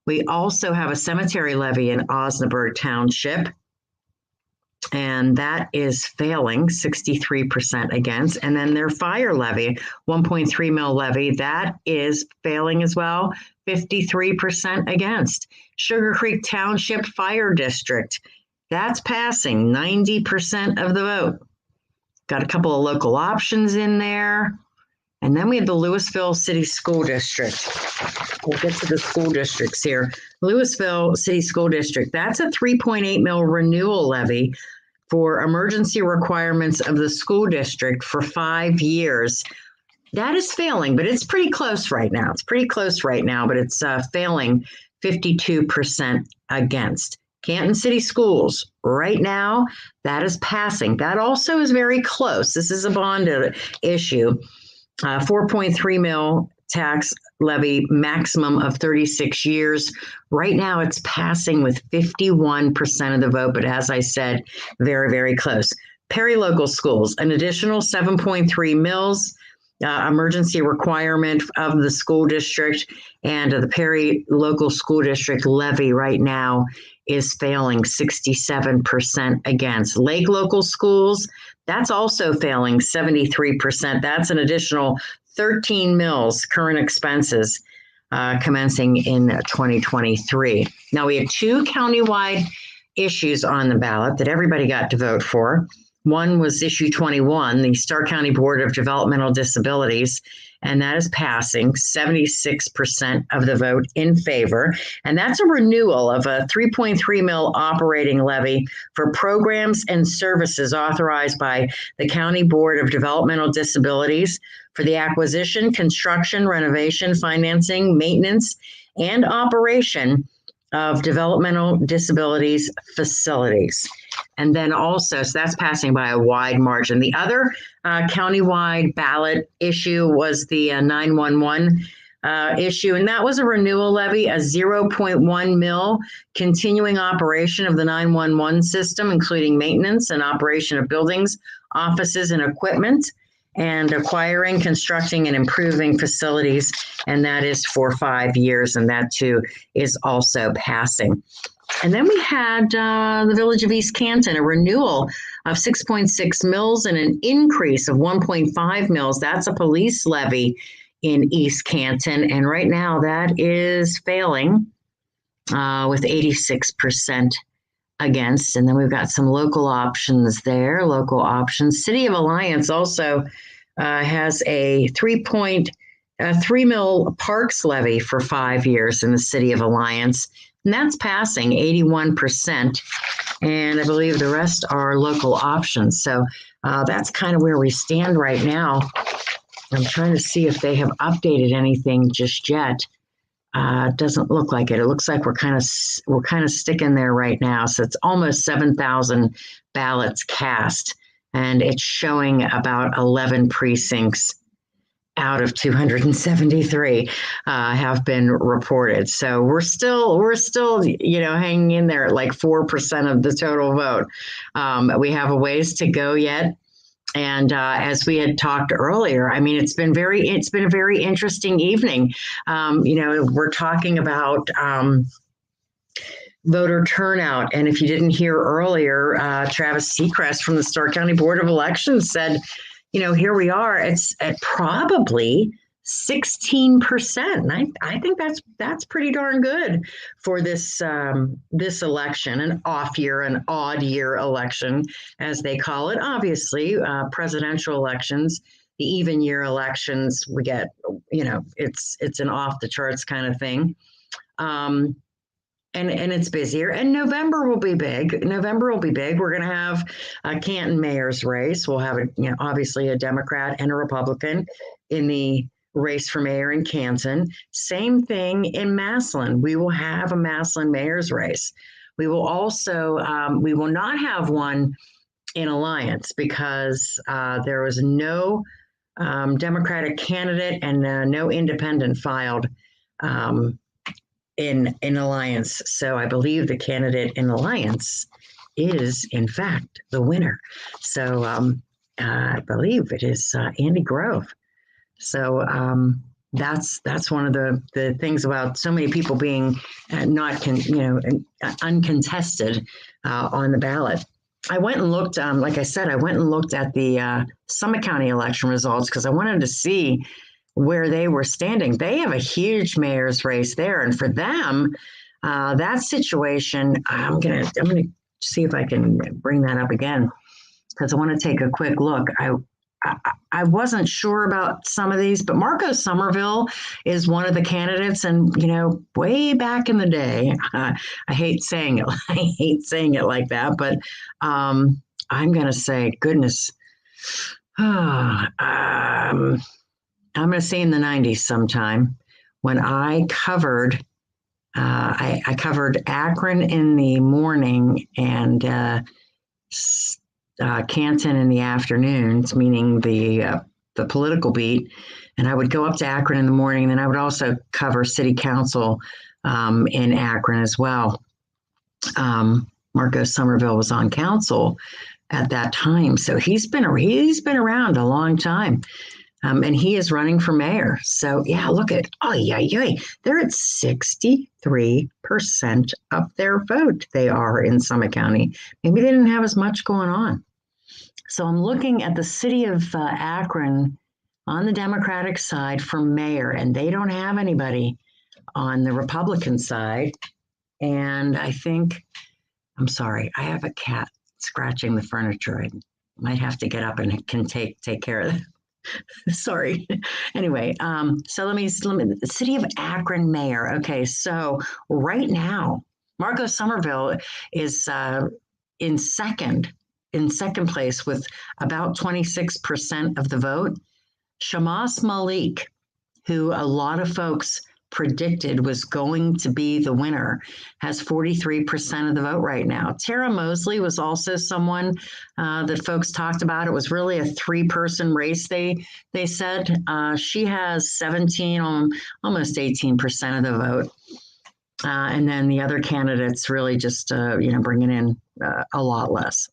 We also have a cemetery levy in Osnaburg Township, and that is failing, 63% against. And then their fire levy, 1.3 mil levy, that is failing as well, 53% against. Sugar Creek Township Fire District, that's passing, 90% of the vote. Got a couple of local options in there. And then we have the Louisville City School District. We'll get to the school districts here. Louisville City School District, that's a 3.8 mil renewal levy for emergency requirements of the school district for 5 years. That is failing, but it's pretty close right now. But it's failing, 52% against. Canton City Schools, right now, that is passing. That also is very close. This is a bond issue. 4.3 mil tax levy, maximum of 36 years. Right now, it's passing with 51% of the vote, but as I said, very, very close. Perry Local Schools, an additional 7.3 mils, emergency requirement of the school district, and the Perry Local School District levy right now is failing, 67% against. Lake Local Schools, that's also failing, 73%. That's an additional 13 mils current expenses commencing in 2023. Now, we have 2 countywide issues on the ballot that everybody got to vote for. One was issue 21, the Stark County Board of Developmental Disabilities, and that is passing, 76% of the vote in favor. And that's a renewal of a 3.3 mil operating levy for programs and services authorized by the County Board of Developmental Disabilities for the acquisition, construction, renovation, financing, maintenance, and operation of developmental disabilities facilities. And then also, so that's passing by a wide margin. The other countywide ballot issue was the 911 issue, and that was a renewal levy, a 0.1 mil continuing operation of the 911 system, including maintenance and operation of buildings, offices, and equipment, and acquiring, constructing, and improving facilities, and that is for 5 years, and that too is also passing. And then we had the Village of East Canton, a renewal of 6.6 mils and an increase of 1.5 mils. That's a police levy in East Canton. And right now that is failing with 86% against. And then we've got some local options there, local options. City of Alliance also has a 3 mil parks levy for 5 years in the City of Alliance. And that's passing 81%. And I believe the rest are local options. So that's kind of where we stand right now. I'm trying to see if they have updated anything just yet. Doesn't look like it. It looks like we're kind of sticking there right now. So it's almost 7,000 ballots cast, and it's showing about 11 precincts out of 273 have been reported. So we're still, hanging in there at like 4% of the total vote. We have a ways to go yet. And as we had talked earlier, I mean, it's been a very interesting evening. We're talking about voter turnout. And if you didn't hear earlier, Travis Seacrest from the Stark County Board of Elections said, here we are. It's at probably 16%. And I think that's pretty darn good for this election, an off year, an odd year election, as they call it. Obviously, presidential elections, the even year elections, we get, it's an off the charts kind of thing. And it's busier. And November will be big. We're going to have a Canton mayor's race. We'll have obviously a Democrat and a Republican in the race for mayor in Canton. Same thing in Massillon. We will have a Massillon mayor's race. We will also, we will not have one in Alliance because there was no Democratic candidate and no independent filed in Alliance. So I believe the candidate in Alliance is in fact the winner. So I believe it is Andy Grove. So that's one of the things about so many people being uncontested on the ballot. I went and looked, like I said, at the Summit County election results because I wanted to see where they were standing. They have a huge mayor's race there. And for them, that situation, I'm gonna see if I can bring that up again because I want to take a quick look. I wasn't sure about some of these, but Marco Somerville is one of the candidates. And, way back in the day, I hate saying it like that, but I'm going to say, goodness, I'm going to say in the 90s sometime when I covered, I covered Akron in the morning and Canton in the afternoons, meaning the political beat. And I would go up to Akron in the morning, and then I would also cover city council in Akron as well. Marco Somerville was on council at that time, so he's been around a long time. And he is running for mayor. So, yeah, look at, they're at 63% of their vote. They are in Summit County. Maybe they didn't have as much going on. So I'm looking at the city of Akron on the Democratic side for mayor, and they don't have anybody on the Republican side. And I think, I'm sorry, I have a cat scratching the furniture. I might have to get up and can take care of that. Sorry. Anyway, so let me the city of Akron mayor. Okay, so right now, Marco Somerville is in second place with about 26% of the vote. Shamas Malik, who a lot of folks predicted was going to be the winner, has 43% of the vote right now. Tara Mosley was also someone that folks talked about. It was really a 3-person race, they said. She has 17, almost 18% of the vote. And then the other candidates really just, bringing in a lot less.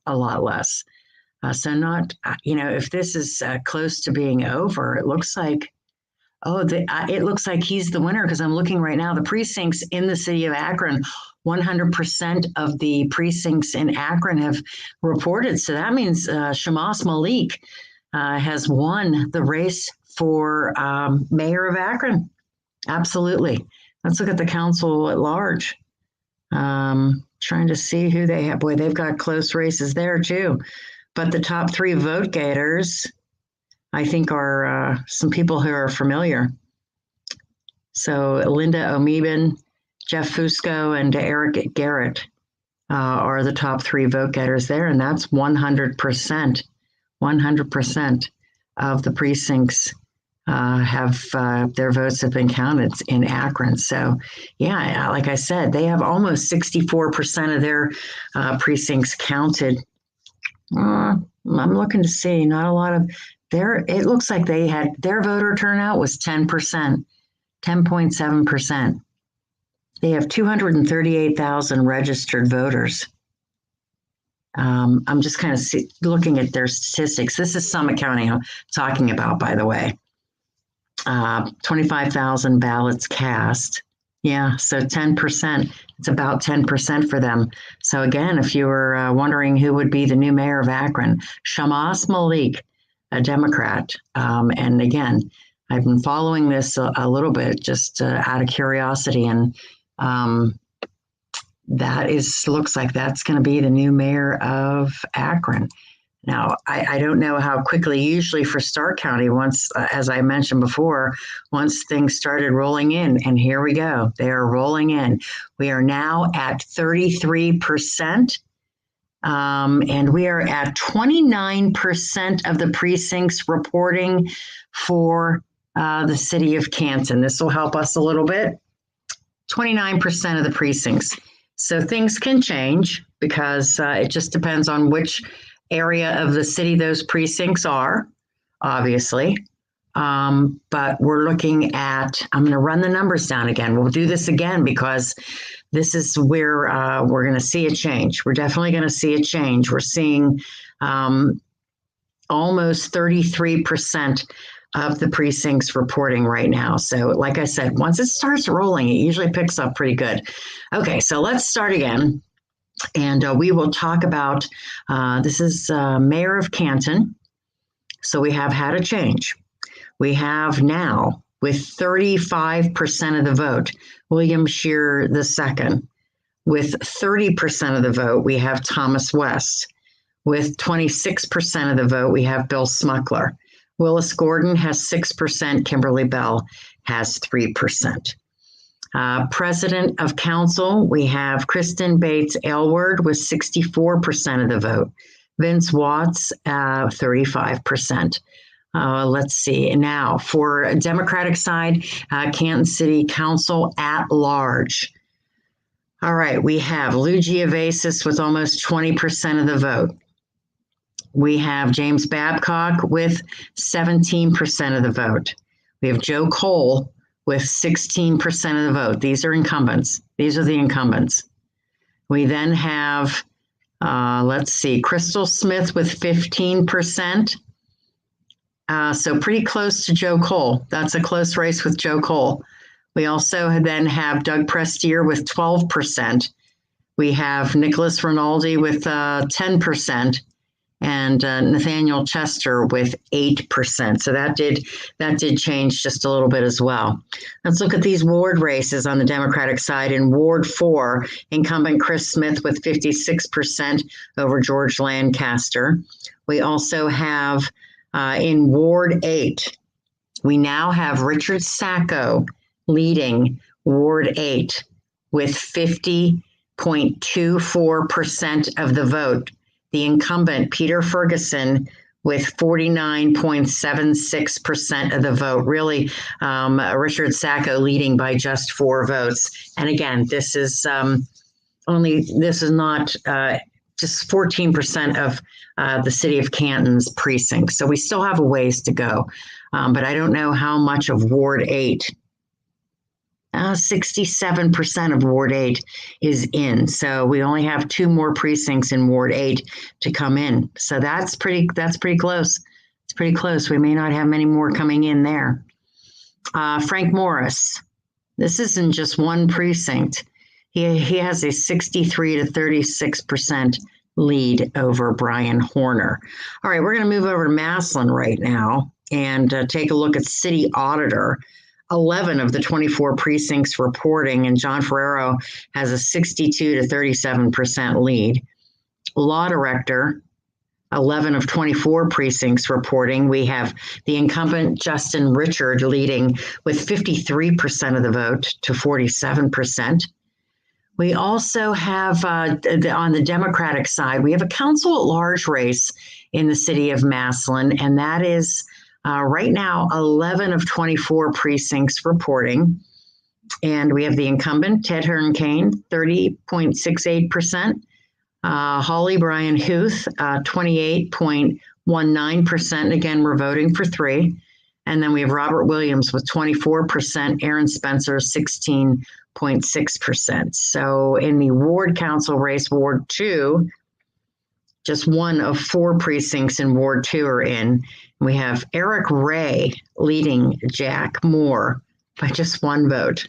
So not, if this is close to being over, it looks like, it looks like he's the winner because I'm looking right now. The precincts in the city of Akron, 100% of the precincts in Akron have reported. So that means Shamas Malik has won the race for mayor of Akron. Absolutely. Let's look at the council at large. Trying to see who they have. Boy, they've got close races there too. But the top 3 vote getters, I think, are some people who are familiar. So Linda Omeben, Jeff Fusco, and Eric Garrett are the top 3 vote getters there. And that's 100%. 100% of the precincts have their votes have been counted in Akron. So, yeah, like I said, they have almost 64% of their precincts counted. I'm looking to see, not a lot of their, it looks like they had, their voter turnout was 10%, 10.7%. They have 238,000 registered voters. I'm just kind of looking at their statistics. This is Summit County I'm talking about, by the way. 25,000 ballots cast. Yeah, so 10%. It's about 10% for them. So again, if you were wondering who would be the new mayor of Akron, Shamas Malik, a Democrat. And again, I've been following this a little bit just out of curiosity, and that looks like that's going to be the new mayor of Akron. Now, I don't know how quickly, usually for Stark County, once, as I mentioned before, once things started rolling in, and here we go, they are rolling in. We are now at 33%, and we are at 29% of the precincts reporting for the city of Canton. This will help us a little bit. 29% of the precincts. So things can change because it just depends on which area of the city those precincts are, obviously. But we're looking at, I'm going to run the numbers down again. We'll do this again because this is where we're going to see a change. We're definitely going to see a change. We're seeing almost 33% of the precincts reporting right now. So like I said, once it starts rolling, it usually picks up pretty good. Okay, so let's start again. And we will talk about, this is Mayor of Canton. So we have had a change. We have now, with 35% of the vote, William Scheer II. With 30% of the vote, we have Thomas West. With 26% of the vote, we have Bill Smuckler. Willis Gordon has 6%. Kimberly Bell has 3%. President of Council, we have Kristen Bates Aylward with 64% of the vote. Vince Watts, 35%. Let's see. Now, for Democratic side, Canton City Council at large. All right, we have Lou Giavasis with almost 20% of the vote. We have James Babcock with 17% of the vote. We have Joe Cole with 16% of the vote. These are incumbents. These are the incumbents. We then have, let's see, Crystal Smith with 15%. So pretty close to Joe Cole. That's a close race with Joe Cole. We also then have Doug Prestier with 12%. We have Nicholas Rinaldi with 10%. And Nathaniel Chester with 8%. So that did change just a little bit as well. Let's look at these ward races on the Democratic side. In Ward 4, incumbent Chris Smith with 56% over George Lancaster. We also have in Ward 8, we now have Richard Sacco leading Ward 8 with 50.24% of the vote. The incumbent, Peter Ferguson, with 49.76% of the vote. Really, Richard Sacco leading by just 4 votes. And again, this is not just 14% of the city of Canton's precincts. So we still have a ways to go. But I don't know how much of Ward 8. 67% of Ward 8 is in. So we only have 2 more precincts in Ward 8 to come in. So that's pretty close. It's pretty close. We may not have many more coming in there. Frank Morris. This isn't just one precinct. He has a 63 to 36% lead over Brian Horner. All right, we're going to move over to Massillon right now and take a look at city auditor. 11 of the 24 precincts reporting, and John Ferrero has a 62 to 37% lead. Law director, 11 of 24 precincts reporting. We have the incumbent Justin Richard leading with 53% of the vote to 47%. We also have, on the Democratic side, we have a council at large race in the city of Massillon, and that is right now 11 of 24 precincts reporting. And we have the incumbent, Ted Hearn-Kane, 30.68%. Holly Brian Huth, 28.19%. Again, we're voting for 3. And then we have Robert Williams with 24%, Aaron Spencer, 16.6%. So in the ward council race, Ward 2, just one of 4 precincts in Ward 2 are in. We have Eric Ray leading Jack Moore by just 1 vote.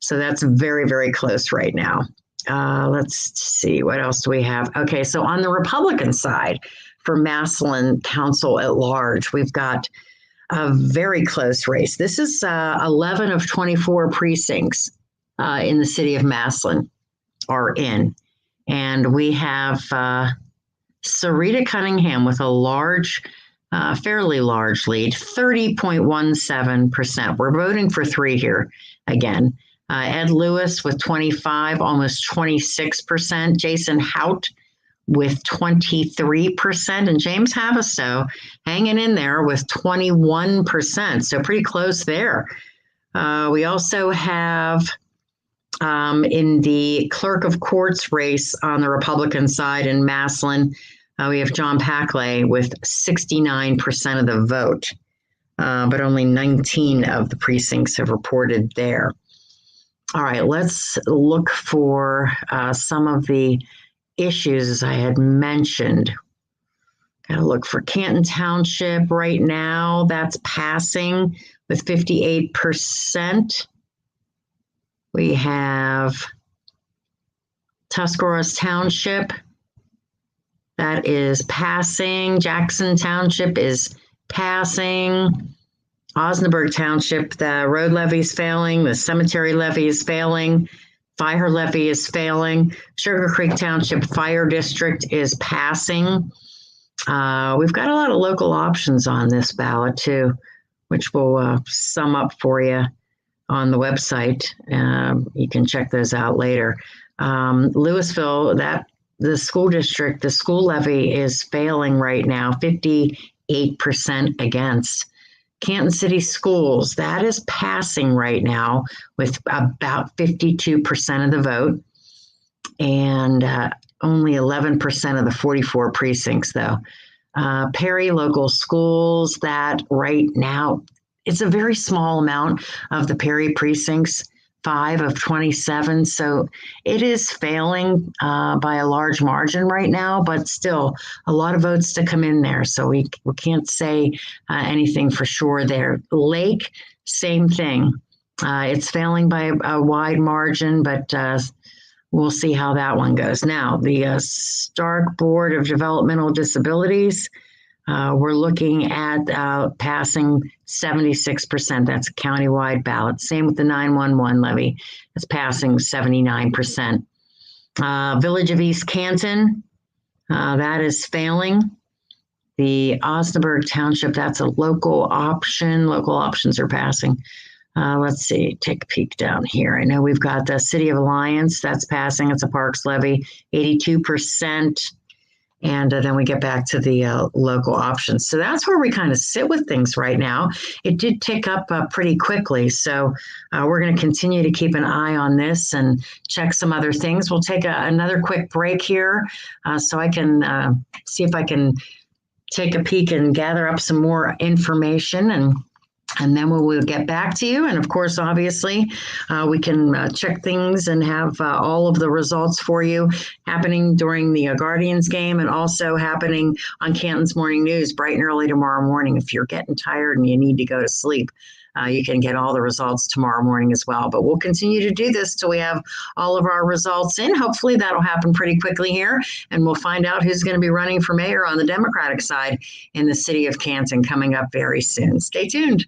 So that's very, very close right now. Let's see, what else do we have? Okay, so on the Republican side for Massillon Council at large, we've got a very close race. This is 11 of 24 precincts in the city of Massillon are in. And we have Sarita Cunningham with a large, fairly large lead, 30.17%. We're voting for 3 here again. Ed Lewis with 25, almost 26%. Jason Hout with 23%. And James Havasto hanging in there with 21%. So pretty close there. We also have in the clerk of courts race on the Republican side in Massillon, we have John Packley with 69% of the vote, but only 19 of the precincts have reported there. All right, let's look for some of the issues as I had mentioned. Got to look for Canton Township right now. That's passing with 58%. We have Tuscarawas Township. That is passing. Jackson Township is passing. Osnaburg Township, the road levy is failing, the cemetery levy is failing, fire levy is failing. Sugar Creek Township Fire District is passing. We've got a lot of local options on this ballot too, which we'll sum up for you on the website. You can check those out later. Louisville, the school district, the school levy is failing right now, 58% against. Canton City Schools, that is passing right now with about 52% of the vote and only 11% of the 44 precincts though. Perry Local Schools, that right now, it's a very small amount of the Perry precincts, 5 of 27. So it is failing by a large margin right now, but still a lot of votes to come in there. So we can't say anything for sure there. Lake, same thing. It's failing by a wide margin, but we'll see how that one goes. Now, the Stark Board of Developmental Disabilities, we're looking at passing 76%. That's a countywide ballot. Same with the 911 levy. It's passing 79%. Village of East Canton, that is failing. The Osnaburg Township, that's a local option. Local options are passing. Let's see, take a peek down here. I know we've got the City of Alliance, that's passing. It's a Parks levy, 82%. And then we get back to the local options. So that's where we kind of sit with things right now. It did tick up pretty quickly. So we're going to continue to keep an eye on this and check some other things. We'll take another quick break here so I can see if I can take a peek and gather up some more information, and then we'll get back to you. And of course, obviously, we can check things and have all of the results for you happening during the Guardians game and also happening on Canton's Morning News bright and early tomorrow morning if you're getting tired and you need to go to sleep. you can get all the results tomorrow morning as well. But we'll continue to do this till we have all of our results in. Hopefully that'll happen pretty quickly here, and we'll find out who's going to be running for mayor on the Democratic side in the city of Canton coming up very soon. Stay tuned.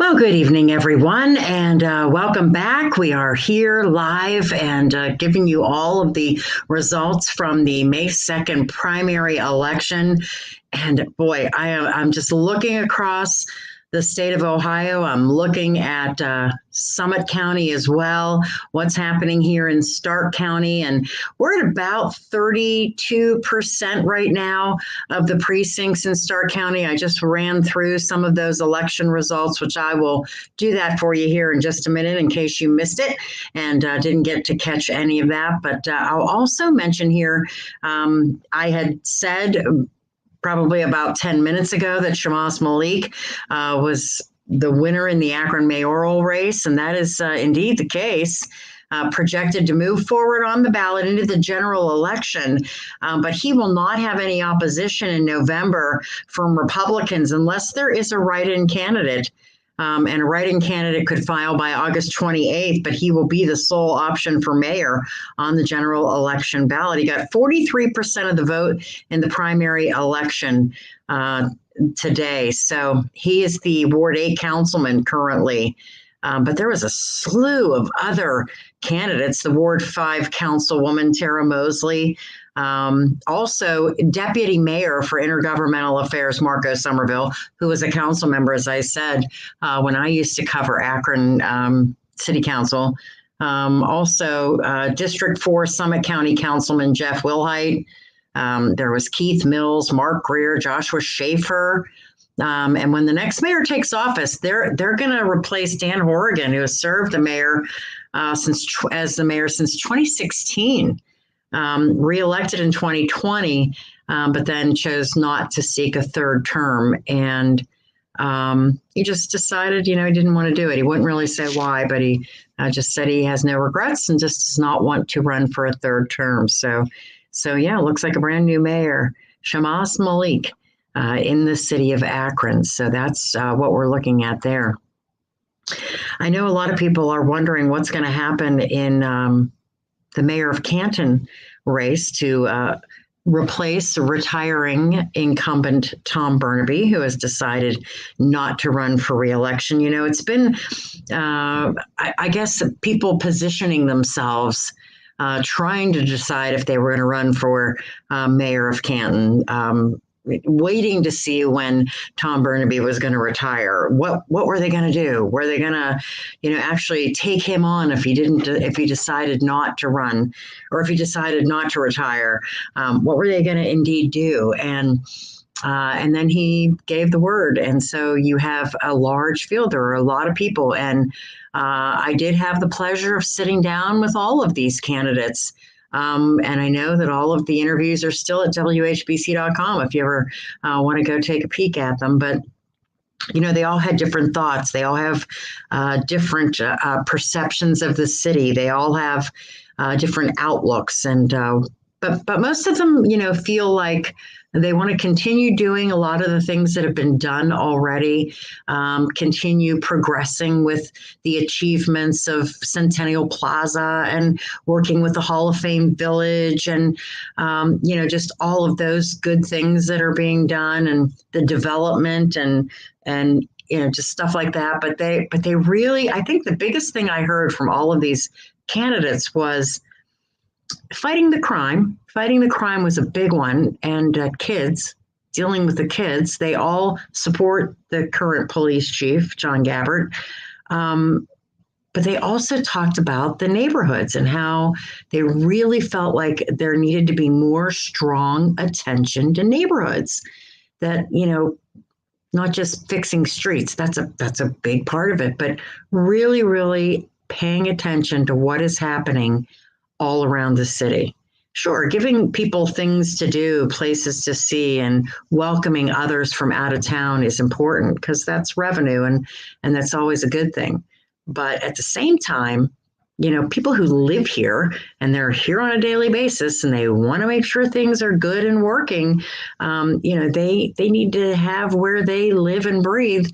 Well, good evening, everyone, and welcome back. We are here live and giving you all of the results from the May 2nd primary election. And boy, I'm just looking across the state of Ohio. I'm looking at Summit County as well, what's happening here in Stark County. And we're at about 32% right now of the precincts in Stark County. I just ran through some of those election results, which I will do that for you here in just a minute in case you missed it and didn't get to catch any of that. But I'll also mention here, I had said probably about 10 minutes ago that Shammas Malik was the winner in the Akron mayoral race, and that is indeed the case. Projected to move forward on the ballot into the general election, but he will not have any opposition in November from Republicans unless there is a write-in candidate. And a write-in candidate could file by August 28th, but he will be the sole option for mayor on the general election ballot. He got 43% of the vote in the primary election today. So he is the Ward 8 councilman currently. But there was a slew of other candidates. The Ward 5 councilwoman, Tara Mosley, also deputy mayor for intergovernmental affairs, Marco Somerville, who was a council member, as I said, when I used to cover Akron City Council. Also, District 4 Summit County Councilman Jeff Wilhite. There was Keith Mills, Mark Greer, Joshua Schaefer. And when the next mayor takes office, they're going to replace Dan Horrigan, who has served the mayor as the mayor since 2016, reelected in 2020, but then chose not to seek a third term. And he just decided, he didn't want to do it. He wouldn't really say why, but he just said he has no regrets and just does not want to run for a third term. So yeah, it looks like a brand new mayor, Shammas Malik. In the city of Akron. So that's what we're looking at there. I know a lot of people are wondering what's going to happen in the mayor of Canton race to replace retiring incumbent Tom Burnaby, who has decided not to run for re-election. It's been, I guess, people positioning themselves trying to decide if they were going to run for mayor of Canton, waiting to see when Tom Burnaby was going to retire. What were they going to do? Were they going to, actually take him on if he decided not to run, or if he decided not to retire? What were they going to indeed do? And then he gave the word. And so you have a large field. There are a lot of people. And I did have the pleasure of sitting down with all of these candidates. And I know that all of the interviews are still at WHBC.com if you ever want to go take a peek at them. But, they all had different thoughts. They all have different perceptions of the city. They all have different outlooks. And but most of them, feel like they want to continue doing a lot of the things that have been done already, continue progressing with the achievements of Centennial Plaza and working with the Hall of Fame Village and, just all of those good things that are being done and the development and just stuff like that. But they really, I think the biggest thing I heard from all of these candidates was fighting the crime. Fighting the crime was a big one. And dealing with the kids, they all support the current police chief, John Gabbert. But they also talked about the neighborhoods and how they really felt like there needed to be more strong attention to neighborhoods. That, not just fixing streets, that's a big part of it, but really, really paying attention to what is happening all around the city. Sure, giving people things to do, places to see, and welcoming others from out of town is important because that's revenue and that's always a good thing. But at the same time, people who live here and they're here on a daily basis and they want to make sure things are good and working, they need to have where they live and breathe,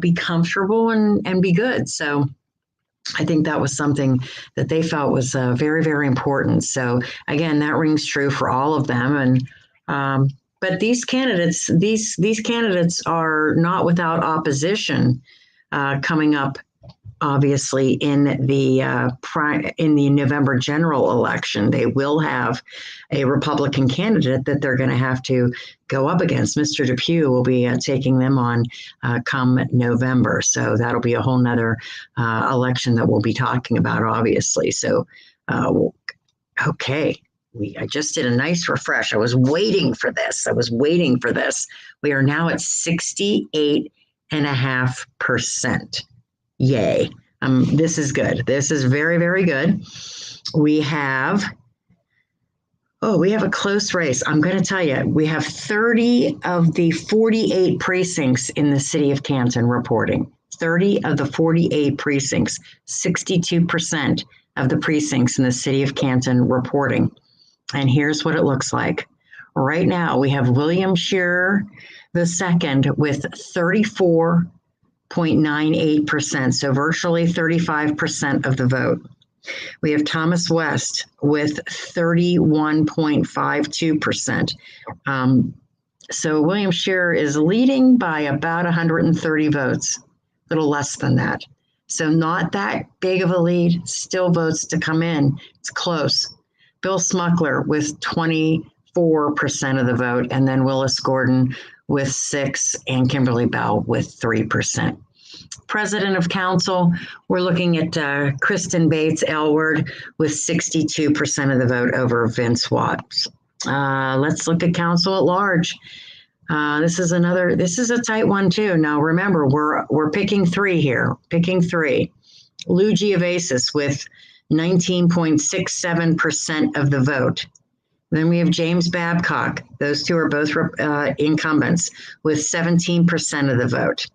be comfortable and be good. So I think that was something that they felt was very, very important. So again, that rings true for all of them. And but these candidates are not without opposition. coming up, obviously, in the November general election. They will have a Republican candidate that they're going to have to go up against. Mr. Depew will be taking them on come November. So that'll be a whole nother election that we'll be talking about, obviously. So, okay. I just did a nice refresh. I was waiting for this. We are now at 68.5%. Yay. This is good. This is very, very good. We have a close race. I'm going to tell you, we have 30 of the 48 precincts in the city of Canton reporting. 30 of the 48 precincts, 62% of the precincts in the city of Canton reporting. And here's what it looks like. Right now, we have William Shearer II with 34.98%, so virtually 35% of the vote. We have Thomas West with 31.52%. So William Shearer is leading by about 130 votes, a little less than that. So not that big of a lead, still votes to come in. It's close. Bill Smuckler with 24% of the vote, and then Willis Gordon with 6%, and Kimberly Bell with 3%. President of Council, we're looking at Kristen Bates Aylward with 62% of the vote over Vince Watts. Let's look at Council at Large. This is a tight one too. Now remember, we're picking three here. Lou Giavasis with 19.67% of the vote. Then we have James Babcock. Those two are both incumbents with 17% of the vote.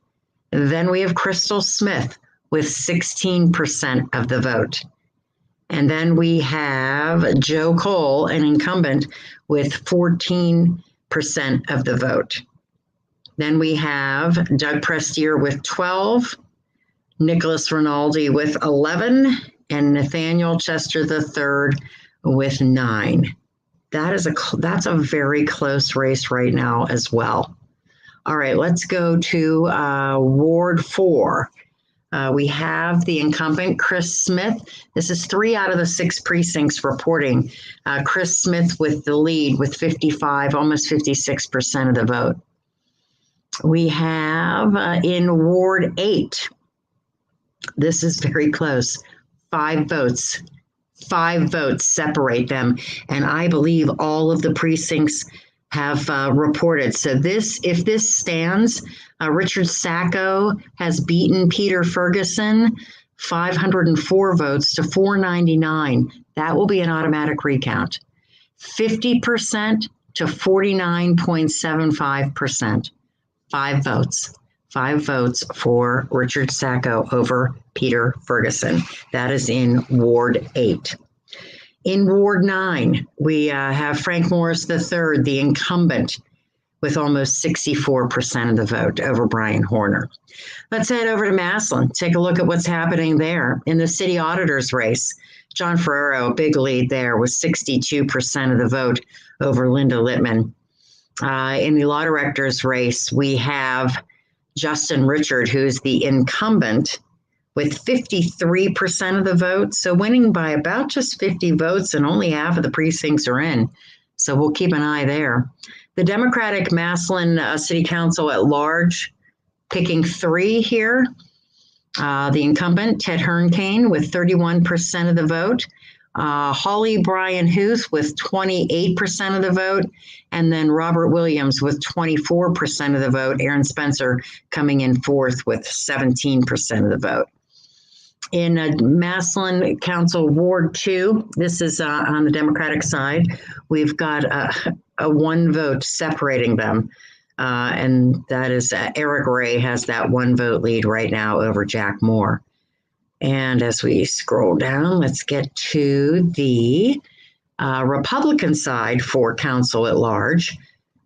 And then we have Crystal Smith with 16% of the vote. And then we have Joe Cole, an incumbent, with 14% of the vote. Then we have Doug Prestier with 12, Nicholas Rinaldi with 11, and Nathaniel Chester III with 9. That's a very close race right now as well. All right, let's go to Ward 4. We have the incumbent, Chris Smith. This is 3 out of the 6 precincts reporting. Chris Smith with the lead with 55, almost 56% of the vote. We have in Ward 8, this is very close. 5 votes separate them. And I believe all of the precincts have reported. So if this stands, Richard Sacco has beaten Peter Ferguson 504 votes to 499. That will be an automatic recount. 50% to 49.75%. 5 votes. 5 votes for Richard Sacco over Peter Ferguson. That is in Ward 8. In Ward 9, we have Frank Morris III, the incumbent, with almost 64% of the vote over Brian Horner. Let's head over to Massillon. Take a look at what's happening there. In the city auditor's race, John Ferrero, a big lead there with 62% of the vote over Linda Littman. In the law director's race, we have Justin Richard, who's the incumbent, with 53% of the vote. So winning by about just 50 votes, and only half of the precincts are in. So we'll keep an eye there. The Democratic Massillon City Council at Large, picking 3 here. The incumbent, Ted Hernkane, with 31% of the vote. Holly Bryan Huth with 28% of the vote, and then Robert Williams with 24% of the vote. Aaron Spencer coming in 4th with 17% of the vote. In Massillon Council Ward 2, this is on the Democratic side, we've got a 1 vote separating them, and that is Eric Ray has that 1 vote lead right now over Jack Moore. And as we scroll down, let's get to the Republican side for Council at Large.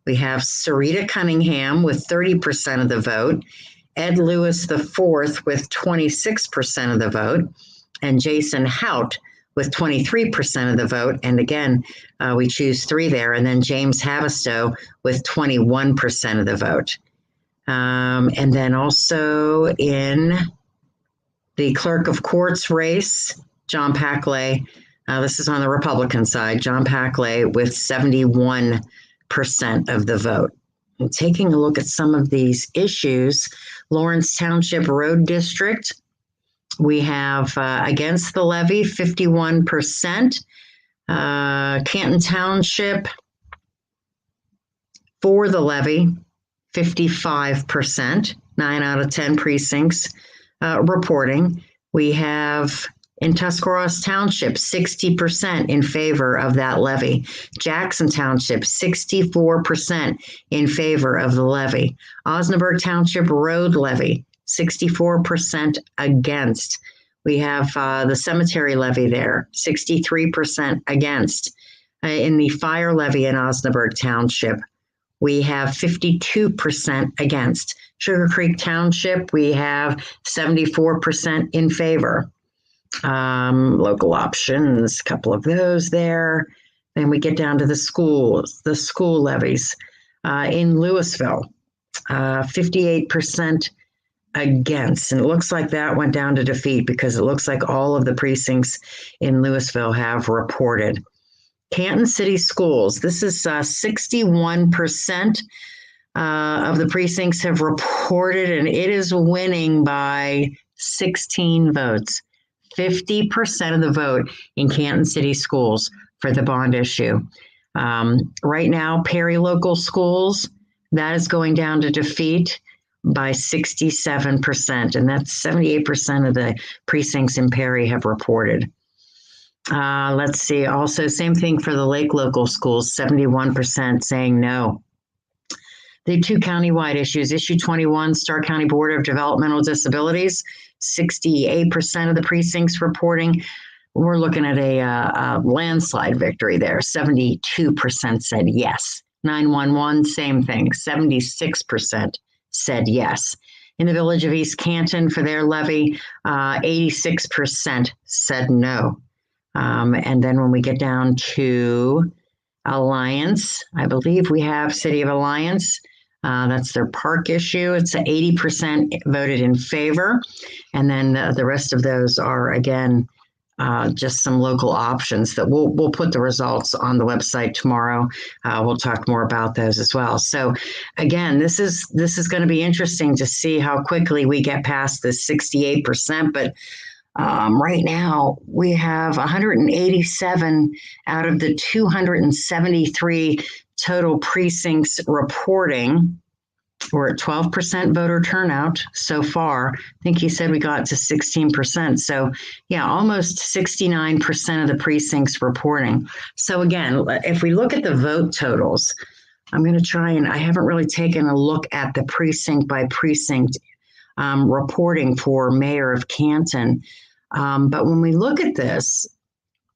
We have Sarita Cunningham with 30% of the vote, Ed Lewis IV with 26% of the vote, and Jason Hout with 23% of the vote. And again, we choose 3 there, and then James Havistow with 21% of the vote. And then also in the clerk of courts race, John Packley, this is on the Republican side, John Packley with 71% of the vote. And taking a look at some of these issues, Lawrence Township Road District, we have against the levy, 51%. Canton Township for the levy, 55%, 9 out of 10 precincts reporting. We have in Tuscarawas Township, 60% in favor of that levy. Jackson Township, 64% in favor of the levy. Osnaburg Township Road levy, 64% against. We have the cemetery levy there, 63% against. In the fire levy in Osnaburg Township, we have 52% against. Sugar Creek Township, we have 74% in favor. Local options, a couple of those there. Then we get down to the schools, the school levies. In Louisville, 58% against. And it looks like that went down to defeat because it looks like all of the precincts in Louisville have reported. Canton City Schools, this is 61% of the precincts have reported, and it is winning by 16 votes. 50% of the vote in Canton City Schools for the bond issue. Right now, Perry Local Schools, that is going down to defeat by 67%, and that's 78% of the precincts in Perry have reported. Let's see. Also, same thing for the Lake Local Schools, 71% saying no. The two countywide issues, issue 21, Stark County Board of Developmental Disabilities, 68% of the precincts reporting. We're looking at a landslide victory there. 72% said yes. 911, same thing. 76% said yes. In the village of East Canton for their levy, 86% said no. And then when we get down to Alliance, I believe we have City of Alliance. That's their park issue. It's 80% voted in favor. And then the rest of those are, again, just some local options that we'll put the results on the website tomorrow. We'll talk more about those as well. So again, this is going to be interesting to see how quickly we get past this 68%. But right now, we have 187 out of the 273 total precincts reporting. We're at 12% voter turnout so far. I think he said we got to 16%. So yeah, almost 69% of the precincts reporting. So again, if we look at the vote totals, I'm going to try and I haven't really taken a look at the precinct by precinct reporting for Mayor of Canton. But when we look at this,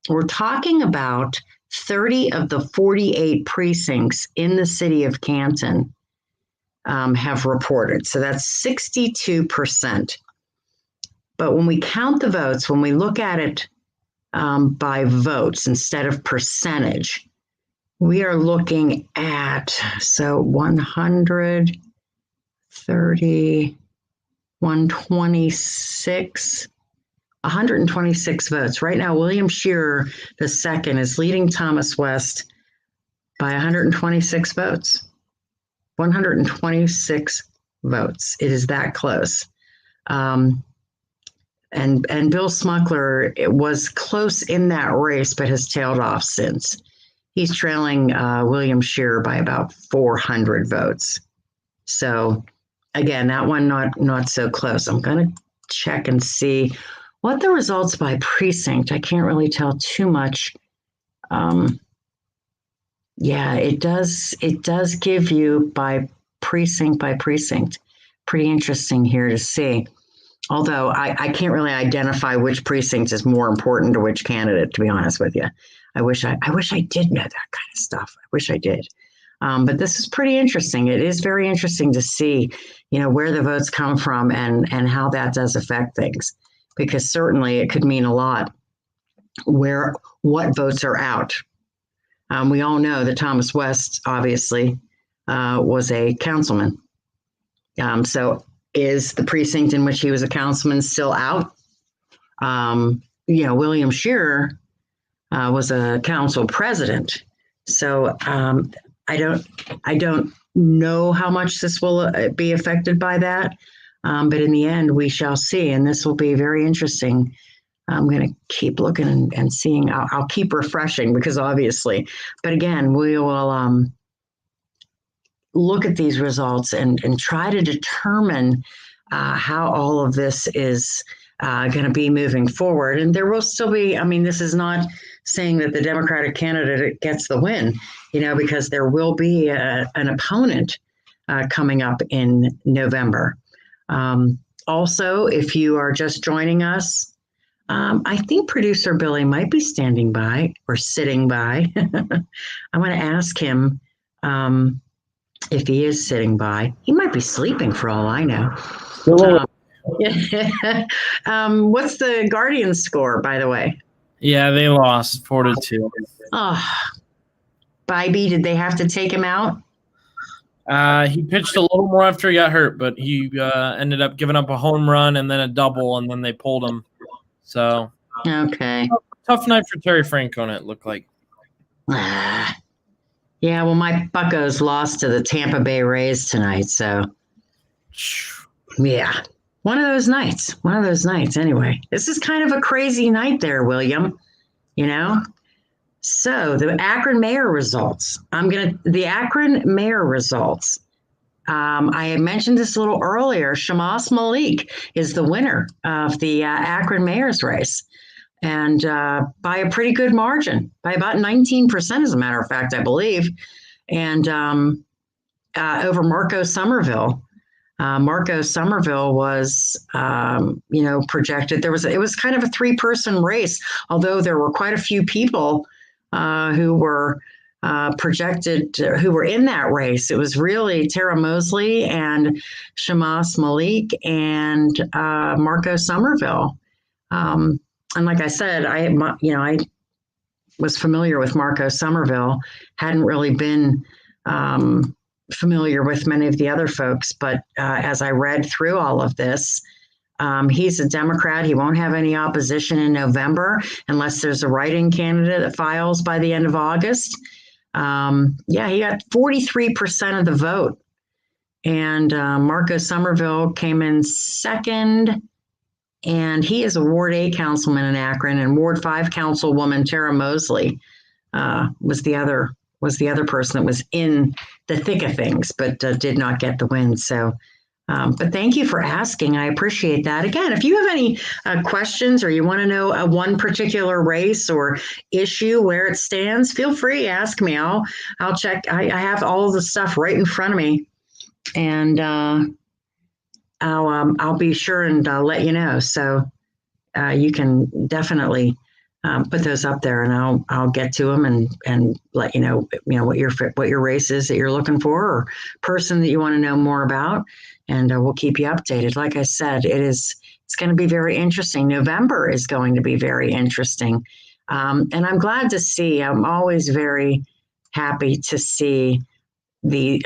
we're talking about 30 of the 48 precincts in the city of Canton have reported. So that's 62%. But when we count the votes, when we look at it by votes instead of percentage, we are looking at, so 130, 126, 126 votes. Right now, William Shearer II is leading Thomas West by 126 votes. 126 votes. It is that close. And Bill Smuckler, it was close in that race, but has tailed off since. He's trailing William Shearer by about 400 votes. So again, that one not so close. I'm going to check and see what the results by precinct. I can't really tell too much. Yeah, it does give you by precinct. Pretty interesting here to see. Although I can't really identify which precinct is more important to which candidate, to be honest with you. I wish I did know that kind of stuff. I wish I did. But this is pretty interesting. It is very interesting to see, where the votes come from and how that does affect things. Because certainly it could mean a lot what votes are out. We all know that Thomas West, obviously, was a councilman. So is the precinct in which he was a councilman still out? William Shearer was a council president. So I don't know how much this will be affected by that. But in the end, we shall see. And this will be very interesting. I'm going to keep looking and seeing. I'll keep refreshing because obviously, but again, we will look at these results and try to determine how all of this is going to be moving forward. And there will still be, this is not saying that the Democratic candidate gets the win, because there will be an opponent coming up in November. Also, if you are just joining us, I think producer Billy might be standing by or sitting by. I want to ask him if he is sitting by. He might be sleeping for all I know. What's the Guardians score, by the way? Yeah, they lost 4-2. Oh, Bybee, did they have to take him out? He pitched a little more after he got hurt, but he ended up giving up a home run and then a double, and then they pulled him. So okay, tough night for Terry Francona, it looked like. Yeah, well, my Buccos lost to the Tampa Bay Rays tonight, so yeah, one of those nights. Anyway, this is kind of a crazy night there, William. So the Akron mayor results. The Akron mayor results. I had mentioned this a little earlier. Shammas Malik is the winner of the Akron mayor's race, and by a pretty good margin, by about 19%, as a matter of fact, I believe, and over Marco Somerville. Marco Somerville was, projected. It was kind of a 3-person race, although there were quite a few people who were projected, who were in that race. It was really Tara Mosley and Shammas Malik and Marco Somerville. And like I said, I was familiar with Marco Somerville, hadn't really been familiar with many of the other folks, but as I read through all of this, he's a Democrat. He won't have any opposition in November unless there's a write-in candidate that files by the end of August. He got 43% of the vote. And Marco Somerville came in second. And he is a Ward 8 councilman in Akron, and Ward 5 councilwoman Tara Mosley was the other person that was in the thick of things, but did not get the win. So, but thank you for asking. I appreciate that. Again, if you have any questions or you want to know one particular race or issue where it stands, feel free, ask me. I'll check. I have all the stuff right in front of me, and I'll be sure and let you know. So you can definitely put those up there, and I'll get to them and let you know what your race is that you're looking for, or person that you want to know more about, and we'll keep you updated. Like I said, it's going to be very interesting. November is going to be very interesting, and I'm glad to see. I'm always very happy to see the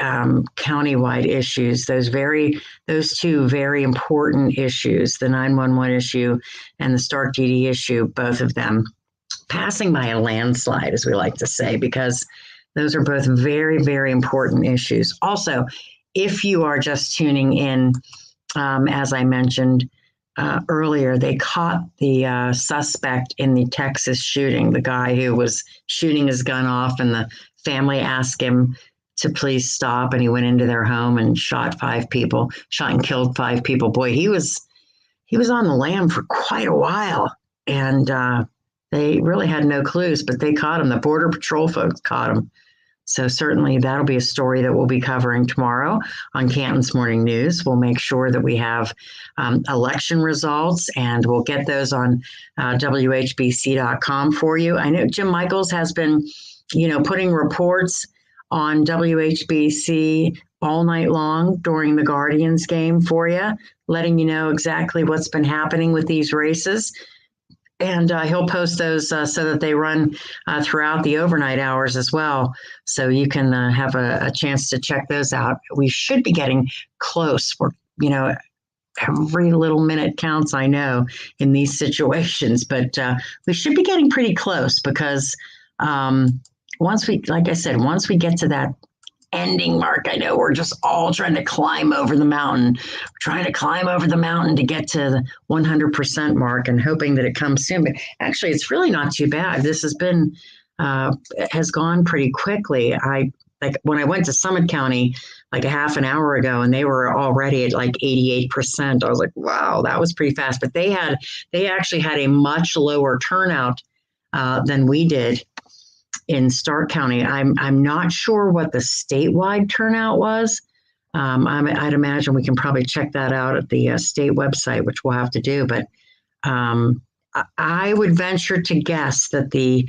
countywide issues, those two very important issues, the 911 issue and the Stark DD issue, both of them passing by a landslide, as we like to say, because those are both very, very important issues. Also, if you are just tuning in, as I mentioned earlier, they caught the suspect in the Texas shooting, the guy who was shooting his gun off, and the family asked him to please stop, and he went into their home and shot and killed 5 people. Boy, he was on the lam for quite a while, and they really had no clues, but they caught him. The Border Patrol folks caught him. So certainly that'll be a story that we'll be covering tomorrow on Canton's Morning News. We'll make sure that we have election results, and we'll get those on WHBC.com for you. I know Jim Michaels has been, putting reports on WHBC all night long during the Guardians game for you, letting you know exactly what's been happening with these races. And he'll post those so that they run throughout the overnight hours as well. So you can have a chance to check those out. We should be getting close. We're, every little minute counts, I know, in these situations, but we should be getting pretty close because once we get to that ending mark, I know we're just all trying to climb over the mountain, to get to the 100% mark and hoping that it comes soon. But actually, it's really not too bad. This has gone pretty quickly. Like when I went to Summit County like a half an hour ago and they were already at like 88%. I was like, wow, that was pretty fast. But they actually had a much lower turnout than we did in Stark County. I'm not sure what the statewide turnout was. I'd imagine we can probably check that out at the state website, which we'll have to do. But I would venture to guess that the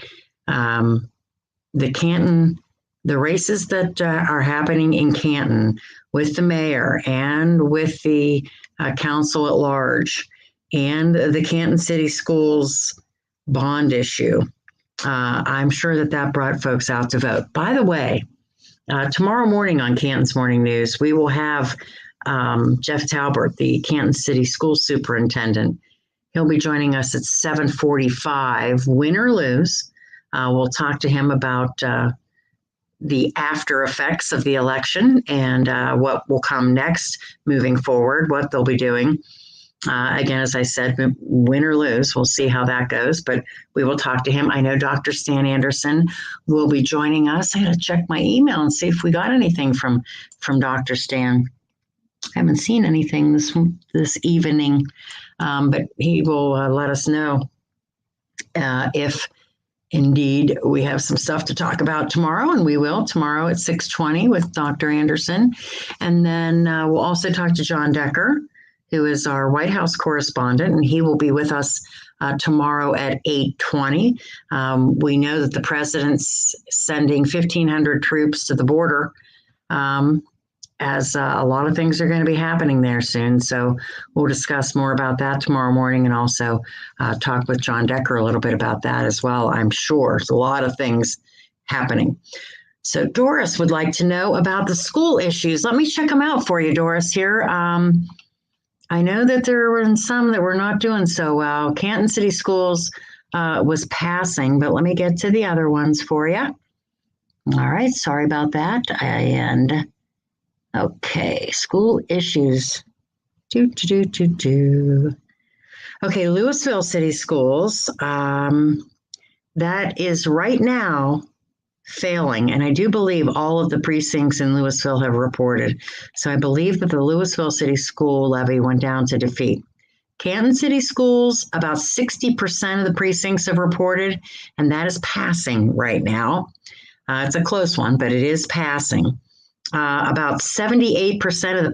Canton, the races that are happening in Canton with the mayor and with the council at large and the Canton City Schools bond issue, I'm sure that brought folks out to vote. By the way, tomorrow morning on Canton's Morning News, we will have Jeff Talbert, the Canton City School Superintendent. He'll be joining us at 7:45, win or lose. We'll talk to him about the after effects of the election and what will come next moving forward, what they'll be doing. Again, as I said, win or lose, we'll see how that goes, but we will talk to him. I know Dr. Stan Anderson will be joining us. I got to check my email and see if we got anything from Dr. Stan. I haven't seen anything this evening, but he will let us know if indeed we have some stuff to talk about tomorrow, and we will tomorrow at 6:20 with Dr. Anderson. And then we'll also talk to John Decker, who is our White House correspondent, and he will be with us tomorrow at 8:20. We know that the president's sending 1,500 troops to the border, as a lot of things are going to be happening there soon. So we'll discuss more about that tomorrow morning and also talk with John Decker a little bit about that as well. I'm sure there's a lot of things happening. So Doris would like to know about the school issues. Let me check them out for you, Doris, here. I know that there were some that were not doing so well. Canton City Schools was passing, but let me get to the other ones for you. All right, sorry about that. Okay, school issues. Okay, Louisville City Schools. That is right now failing, and I do believe all of the precincts in Louisville have reported. So I believe that the Louisville City School levy went down to defeat. Canton City Schools, about 60% of the precincts have reported, and that is passing right now. It's a close one, but it is passing. About 78% of the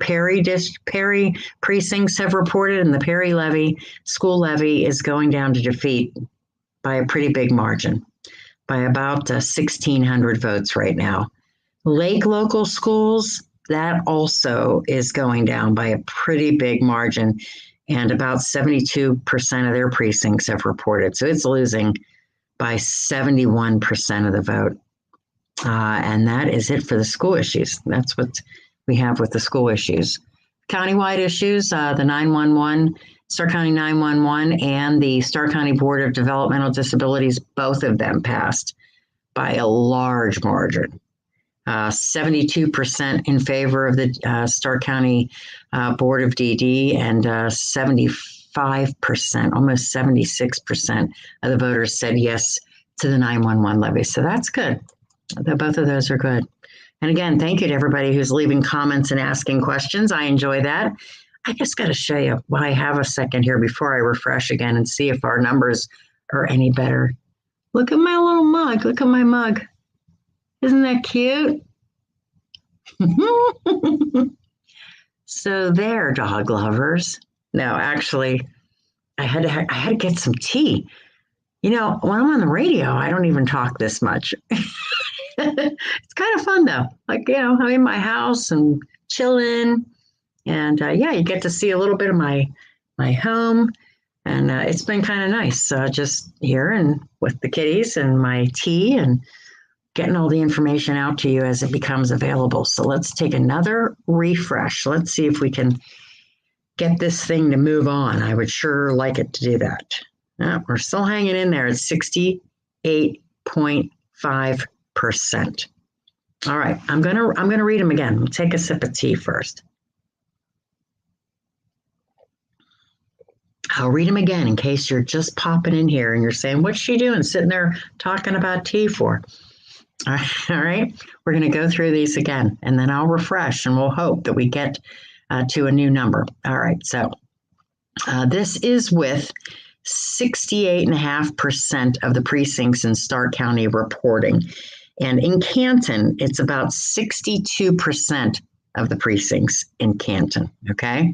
Perry precincts have reported, and the Perry school levy is going down to defeat by a pretty big margin, by about 1,600 votes right now. Lake local schools, that also is going down by a pretty big margin, and about 72% of their precincts have reported. So it's losing by 71% of the vote. And that is it for the school issues. That's what we have with the school issues. Countywide issues, the 911, Stark County 911 and the Stark County Board of Developmental Disabilities, both of them passed by a large margin. 72% in favor of the Stark County Board of DD, and 75%, almost 76% of the voters said yes to the 911 levy. So that's good. Both of those are good. And again, thank you to everybody who's leaving comments and asking questions. I enjoy that. I just got to show you while I have a second here before I refresh again and see if our numbers are any better. Look at my little mug. Look at my mug. Isn't that cute? So there, dog lovers. No, actually, I had to get some tea. You know, when I'm on the radio, I don't even talk this much. It's kind of fun though. Like, you know, I'm in my house and chilling, and yeah, you get to see a little bit of my home. And it's been kind of nice just here and with the kitties and my tea and getting all the information out to you as it becomes available. So let's take another refresh. Let's see if we can get this thing to move on. I would sure like it to do that. We're still hanging in there at 68.5%. All right, I'm gonna read them again. Take a sip of tea first. I'll read them again in case you're just popping in here and you're saying, what's she doing sitting there talking about tea for? All right, we're going to go through these again, and then I'll refresh, and we'll hope that we get to a new number. All right, so this is with 68.5% of the precincts in Stark County reporting. And in Canton, it's about 62% of the precincts in Canton, okay?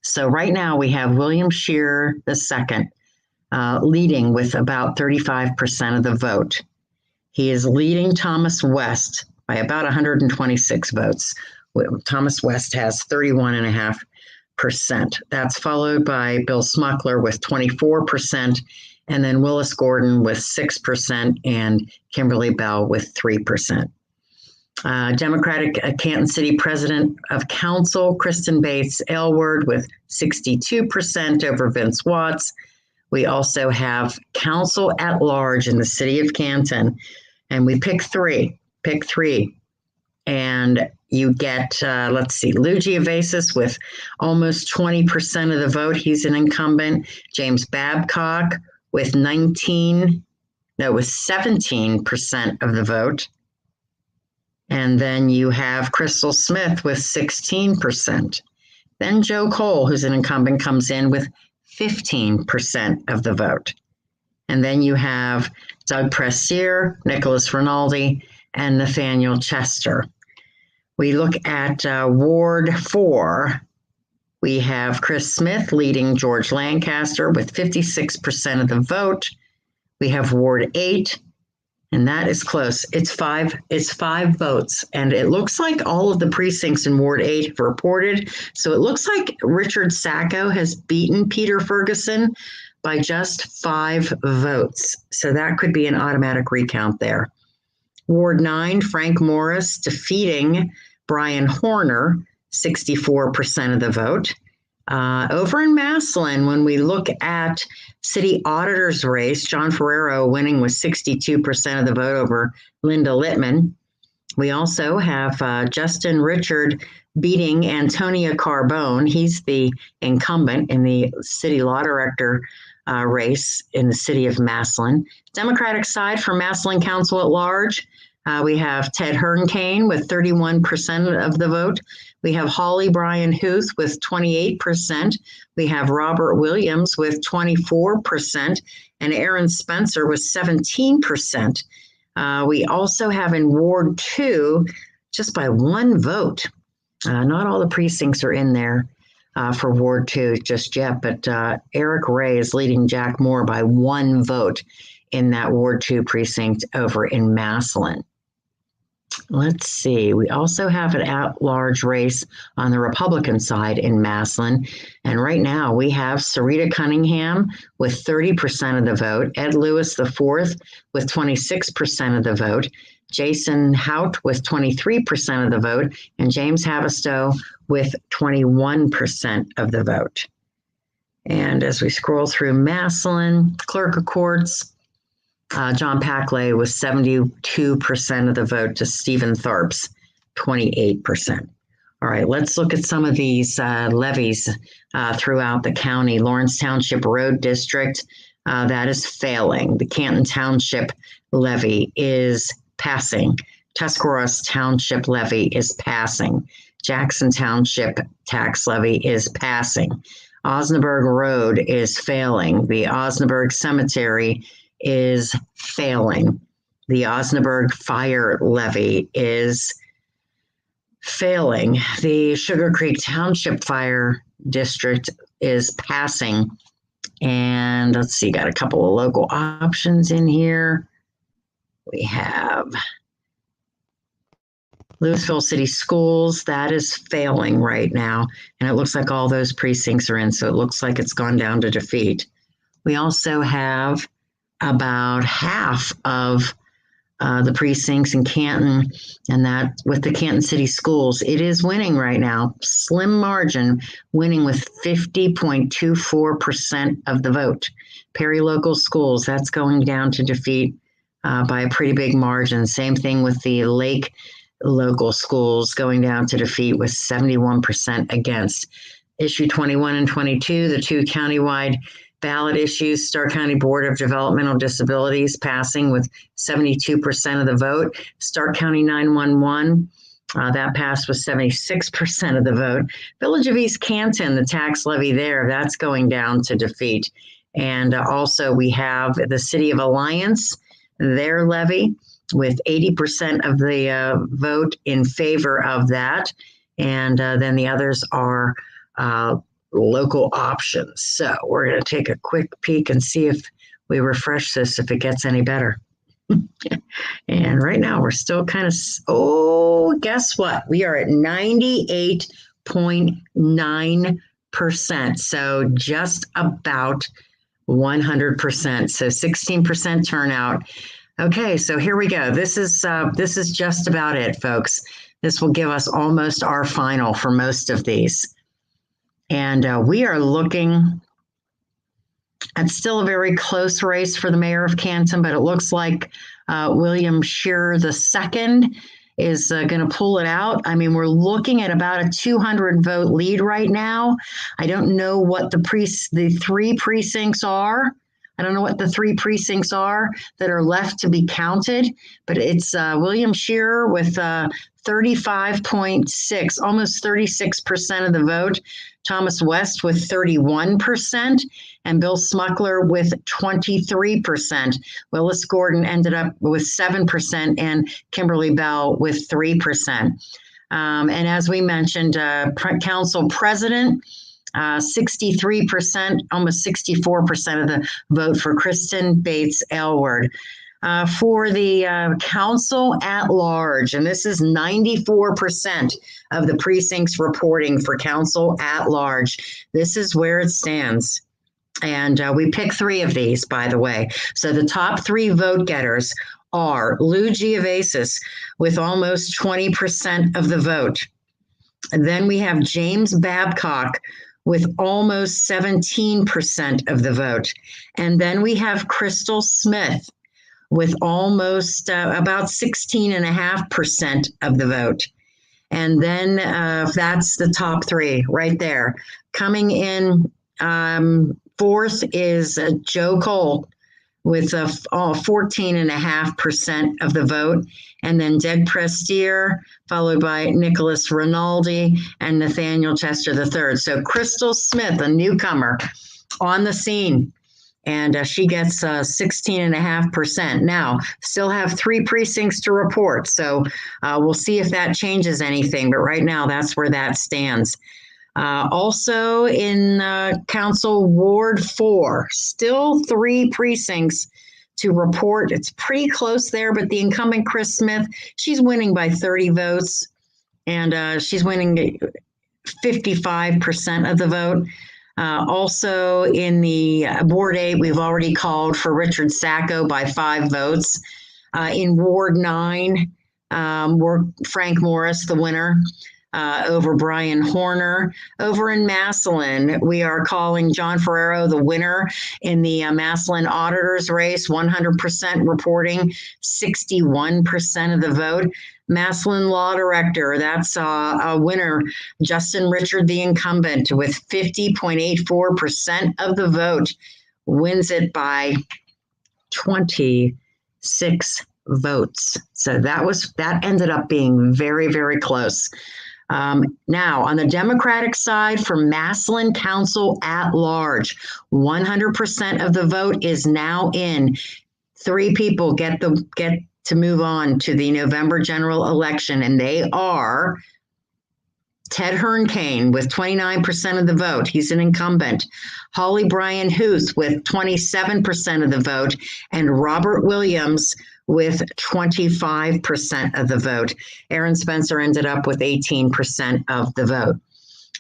So right now we have William Scheer II leading with about 35% of the vote. He is leading Thomas West by about 126 votes. Thomas West has 31.5%. That's followed by Bill Smuckler with 24%, and then Willis Gordon with 6%, and Kimberly Bell with 3%. Democratic Canton City President of Council, Kristen Bates Aylward with 62% over Vince Watts. We also have Council at Large in the city of Canton, and we pick three. And you get, let's see, Lou Giavasis with almost 20% of the vote. He's an incumbent. James Babcock with 17% of the vote. And then you have Crystal Smith with 16%. Then Joe Cole, who's an incumbent, comes in with 15% of the vote. And then you have Doug Pressier, Nicholas Rinaldi, and Nathaniel Chester. We look at Ward 4. We have Chris Smith leading George Lancaster with 56% of the vote. We have Ward 8. And that is close. It's five votes. And it looks like all of the precincts in Ward 8 have reported. So it looks like Richard Sacco has beaten Peter Ferguson by just 5 votes. So that could be an automatic recount there. Ward 9, Frank Morris defeating Brian Horner, 64% of the vote. Over in Massillon, when we look at city auditor's race, John Ferrero winning with 62% of the vote over Linda Littman. We also have Justin Richard beating Antonia Carbone. He's the incumbent in the city law director race in the city of Massillon. Democratic side for Massillon Council at Large, we have Ted Hernkane with 31% of the vote. We have Holly Bryan Huth with 28%. We have Robert Williams with 24%, and Aaron Spencer with 17%. We also have in Ward 2, just by 1 vote. Not all the precincts are in there for Ward 2 just yet, but Eric Ray is leading Jack Moore by 1 vote in that Ward 2 precinct over in Massillon. Let's see. We also have an at-large race on the Republican side in Massillon. And right now we have Sarita Cunningham with 30% of the vote, Ed Lewis IV with 26% of the vote, Jason Hout with 23% of the vote, and James Havistow with 21% of the vote. And as we scroll through Massillon, Clerk of Courts, John Packley with 72% of the vote to Stephen Tharp's 28%. All right, let's look at some of these levies throughout the county. Lawrence Township Road District, that is failing. The Canton Township levy is passing. Tuscarawas Township levy is passing. Jackson Township tax levy is passing. Osnaburg Road is failing. The Osnaburg Cemetery is failing. The Osnaburg Fire Levy is failing. The Sugar Creek Township Fire District is passing. And let's see, got a couple of local options in here. We have Louisville City Schools, that is failing right now. And it looks like all those precincts are in. So it looks like it's gone down to defeat. We also have about half of the precincts in Canton, and that with the Canton City Schools, it is winning right now. Slim margin, winning with 50.24% of the vote. Perry Local Schools, that's going down to defeat by a pretty big margin. Same thing with the Lake Local Schools, going down to defeat with 71% against. Issue 21 and 22, the two countywide ballot issues, Stark County Board of Developmental Disabilities passing with 72% of the vote. Stark County 911, that passed with 76% of the vote. Village of East Canton, the tax levy there, that's going down to defeat. And also we have the City of Alliance, their levy, with 80% of the vote in favor of that. And then the others are local options. So we're going to take a quick peek and see if we refresh this, if it gets any better. And right now we're still kind of, guess what? We are at 98.9%. So just about 100%. So 16% turnout. Okay, so here we go. This is just about it, folks. This will give us almost our final for most of these. And we are looking at still a very close race for the mayor of Canton, but it looks like William Shearer II is going to pull it out. I mean, we're looking at about a 200 vote lead right now. I don't know what the three precincts are. I don't know what the three precincts are that are left to be counted, but it's William Shearer with 35.6, almost 36% of the vote. Thomas West with 31%, and Bill Smuckler with 23%. Willis Gordon ended up with 7%, and Kimberly Bell with 3%. And as we mentioned, council president, 63%, almost 64% of the vote for Kristen Bates Aylward. For the council at large, and this is 94% of the precincts reporting for council at large. This is where it stands. And we picked three of these, by the way. So the top three vote getters are Lou Giovasis with almost 20% of the vote. And then we have James Babcock with almost 17% of the vote. And then we have Crystal Smith with almost about 16.5% of the vote. And then that's the top three right there. Coming in fourth is Joe Cole with 14.5% of the vote. And then Deg Prestier, followed by Nicholas Rinaldi and Nathaniel Chester III. So Crystal Smith, a newcomer on the scene. And she gets 16.5%. Now, still have three precincts to report. So we'll see if that changes anything. But right now, that's where that stands. Also in Council Ward 4, still three precincts to report. It's pretty close there, but the incumbent Chris Smith, she's winning by 30 votes. And she's winning 55% of the vote. Also in the Ward 8, we've already called for Richard Sacco by 5 votes. In Ward 9, we're Frank Morris, the winner, over Brian Horner. Over in Massillon, we are calling John Ferrero the winner in the Massillon Auditors race, 100% reporting, 61% of the vote. Massillon Law Director, that's a winner, Justin Richard, the incumbent, with 50.84% of the vote, wins it by 26 votes. So that ended up being very, very close. Now, on the Democratic side, for Massillon Council at large, 100% of the vote is now in. 3 people get to move on to the November general election, and they are Ted Hernkane with 29% of the vote. He's an incumbent. Holly Bryan Huth with 27% of the vote, and Robert Williams with 25% of the vote. Aaron Spencer ended up with 18% of the vote.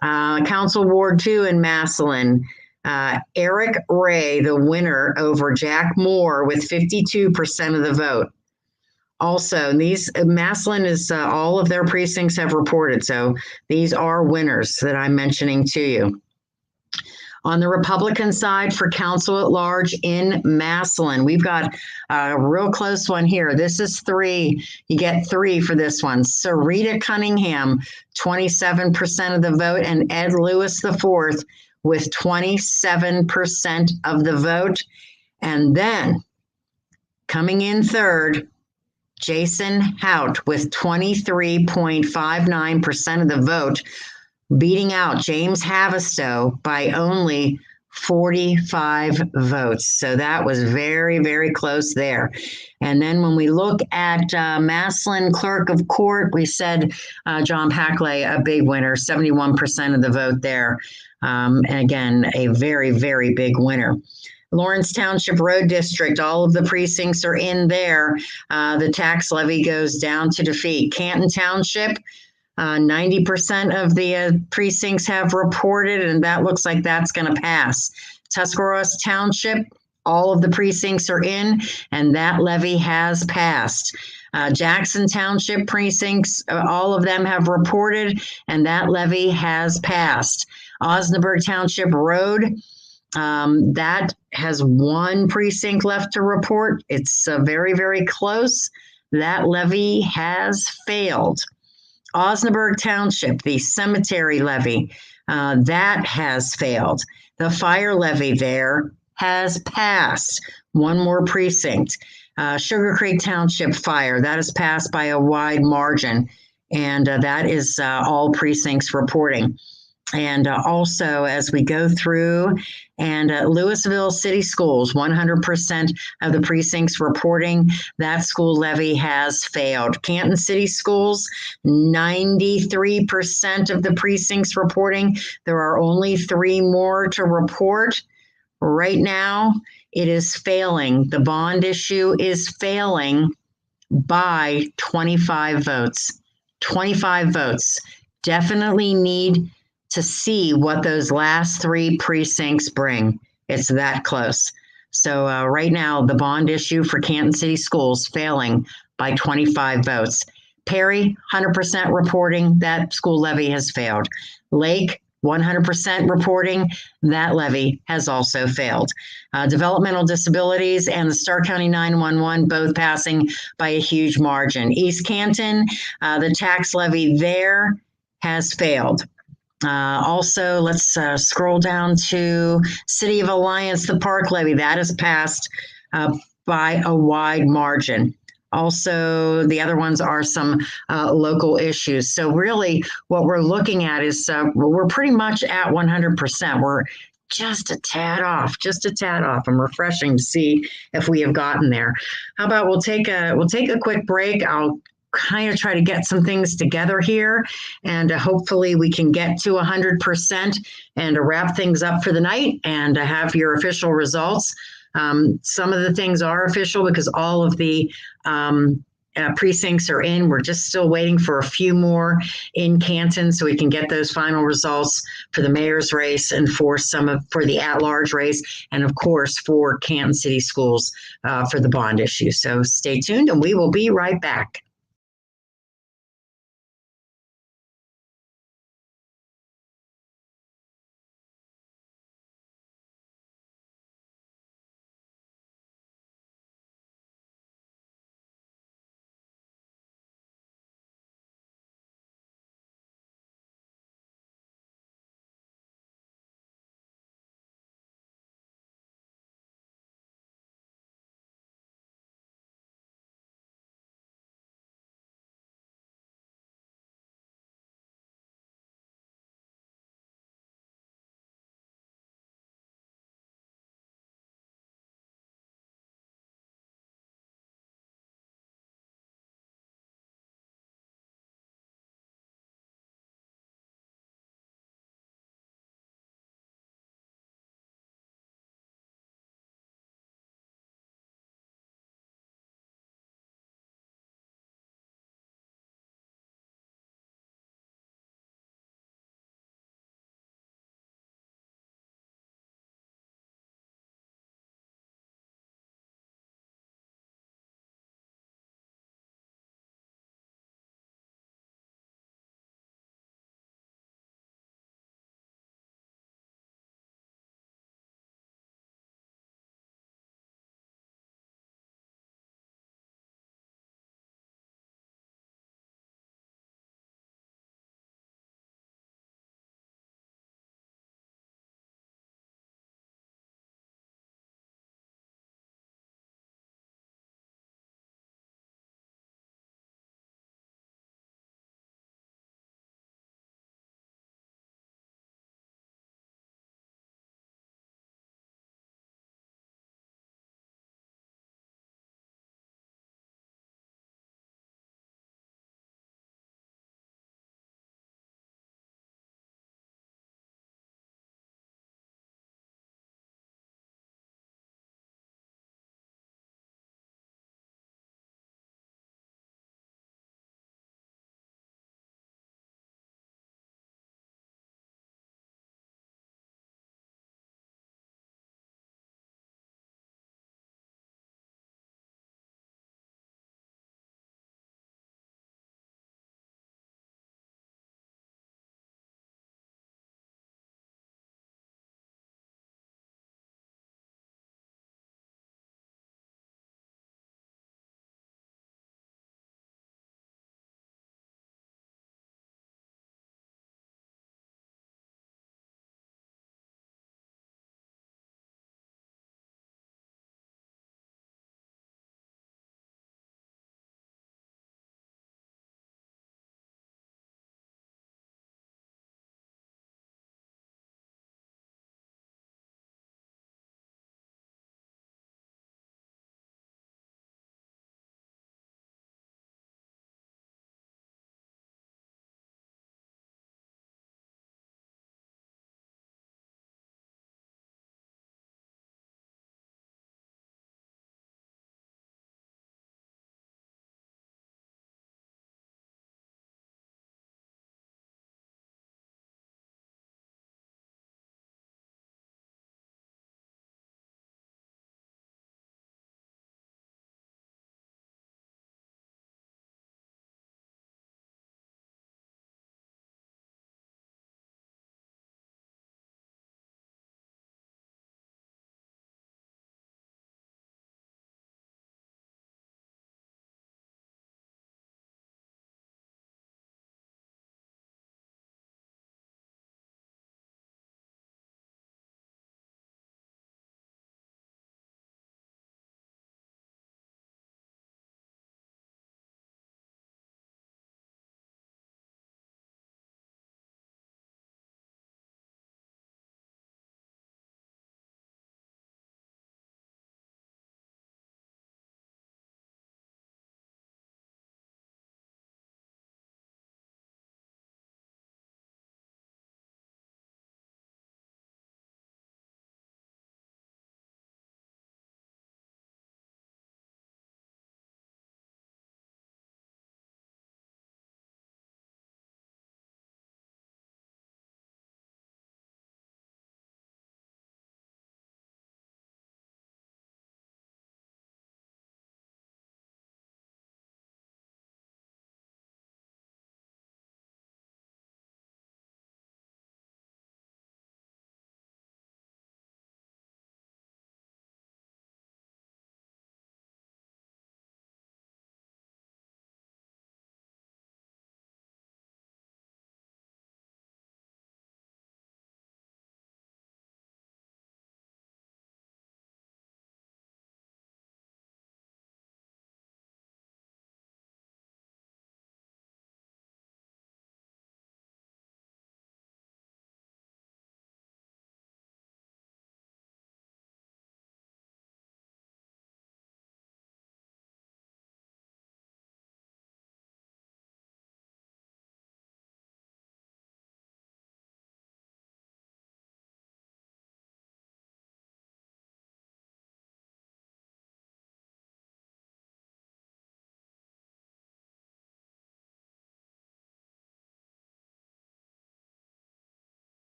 Council Ward 2 in Massillon, Eric Ray, the winner over Jack Moore with 52% of the vote. Also, these Massillon is all of their precincts have reported, so these are winners that I'm mentioning to you. On the Republican side for council at large in Massillon, we've got a real close one here. This is 3. You get 3 for this one. Sarita Cunningham, 27% of the vote, and Ed Lewis IV with 27% of the vote. And then coming in third, Jason Hout with 23.59% of the vote, beating out James Havistow by only 45 votes. So that was very, very close there. And then when we look at Massillon Clerk of Court, we said John Packley, a big winner, 71% of the vote there. And again, a very, very big winner. Lawrence Township Road District, all of the precincts are in there. The tax levy goes down to defeat. Canton Township, 90% of the precincts have reported, and that looks like that's going to pass. Tuscarawas Township, all of the precincts are in, and that levy has passed. Jackson Township precincts, all of them have reported, and that levy has passed. Osnaburg Township Road, that has one precinct left to report. It's very, very close. That levy has failed. Osnaburg Township, the cemetery levy, that has failed. The fire levy there has passed. One more precinct. Sugar Creek Township fire, that has passed by a wide margin. And that is all precincts reporting. And also, as we go through, and Louisville City Schools, 100% of the precincts reporting that school levy has failed. Canton City Schools, 93% of the precincts reporting. There are only 3 more to report. Right now, it is failing. The bond issue is failing by 25 votes. 25 votes. Definitely need to see what those last 3 precincts bring. It's that close. So right now, the bond issue for Canton City Schools failing by 25 votes. Perry, 100% reporting that school levy has failed. Lake, 100% reporting that levy has also failed. Developmental disabilities and the Stark County 911 both passing by a huge margin. East Canton, the tax levy there has failed. Also, let's scroll down to City of Alliance, the park levy. That has passed by a wide margin. Also, the other ones are some local issues. So really what we're looking at is we're pretty much at 100%. We're just a tad off. I'm refreshing to see if we have gotten there. How about we'll take a quick break. I'll kind of try to get some things together here, and hopefully we can get to 100% and wrap things up for the night and have your official results. Some of the things are official because all of the precincts are in. We're just still waiting for a few more in Canton so we can get those final results for the mayor's race and for the at-large race, and of course for Canton City Schools for the bond issue. So stay tuned, and we will be right back.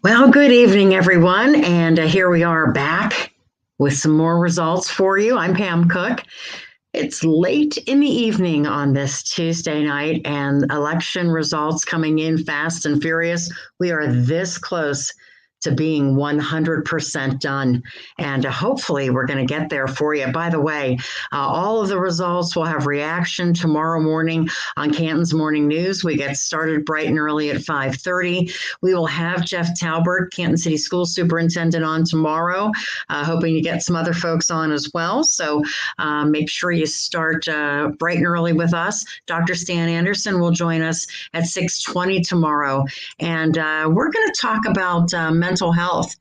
Well, good evening, everyone. And here we are back with some more results for you. I'm Pam Cook. It's late in the evening on this Tuesday night, and election results coming in fast and furious. We are this close to being 100% done. And hopefully we're going to get there for you. By the way, all of the results will have reaction tomorrow morning on Canton's Morning News. We get started bright and early at 5:30. We will have Jeff Talbert, Canton City School Superintendent, on tomorrow, hoping to get some other folks on as well. So make sure you start bright and early with us. Dr. Stan Anderson will join us at 6:20 tomorrow. And we're going to talk about mental health.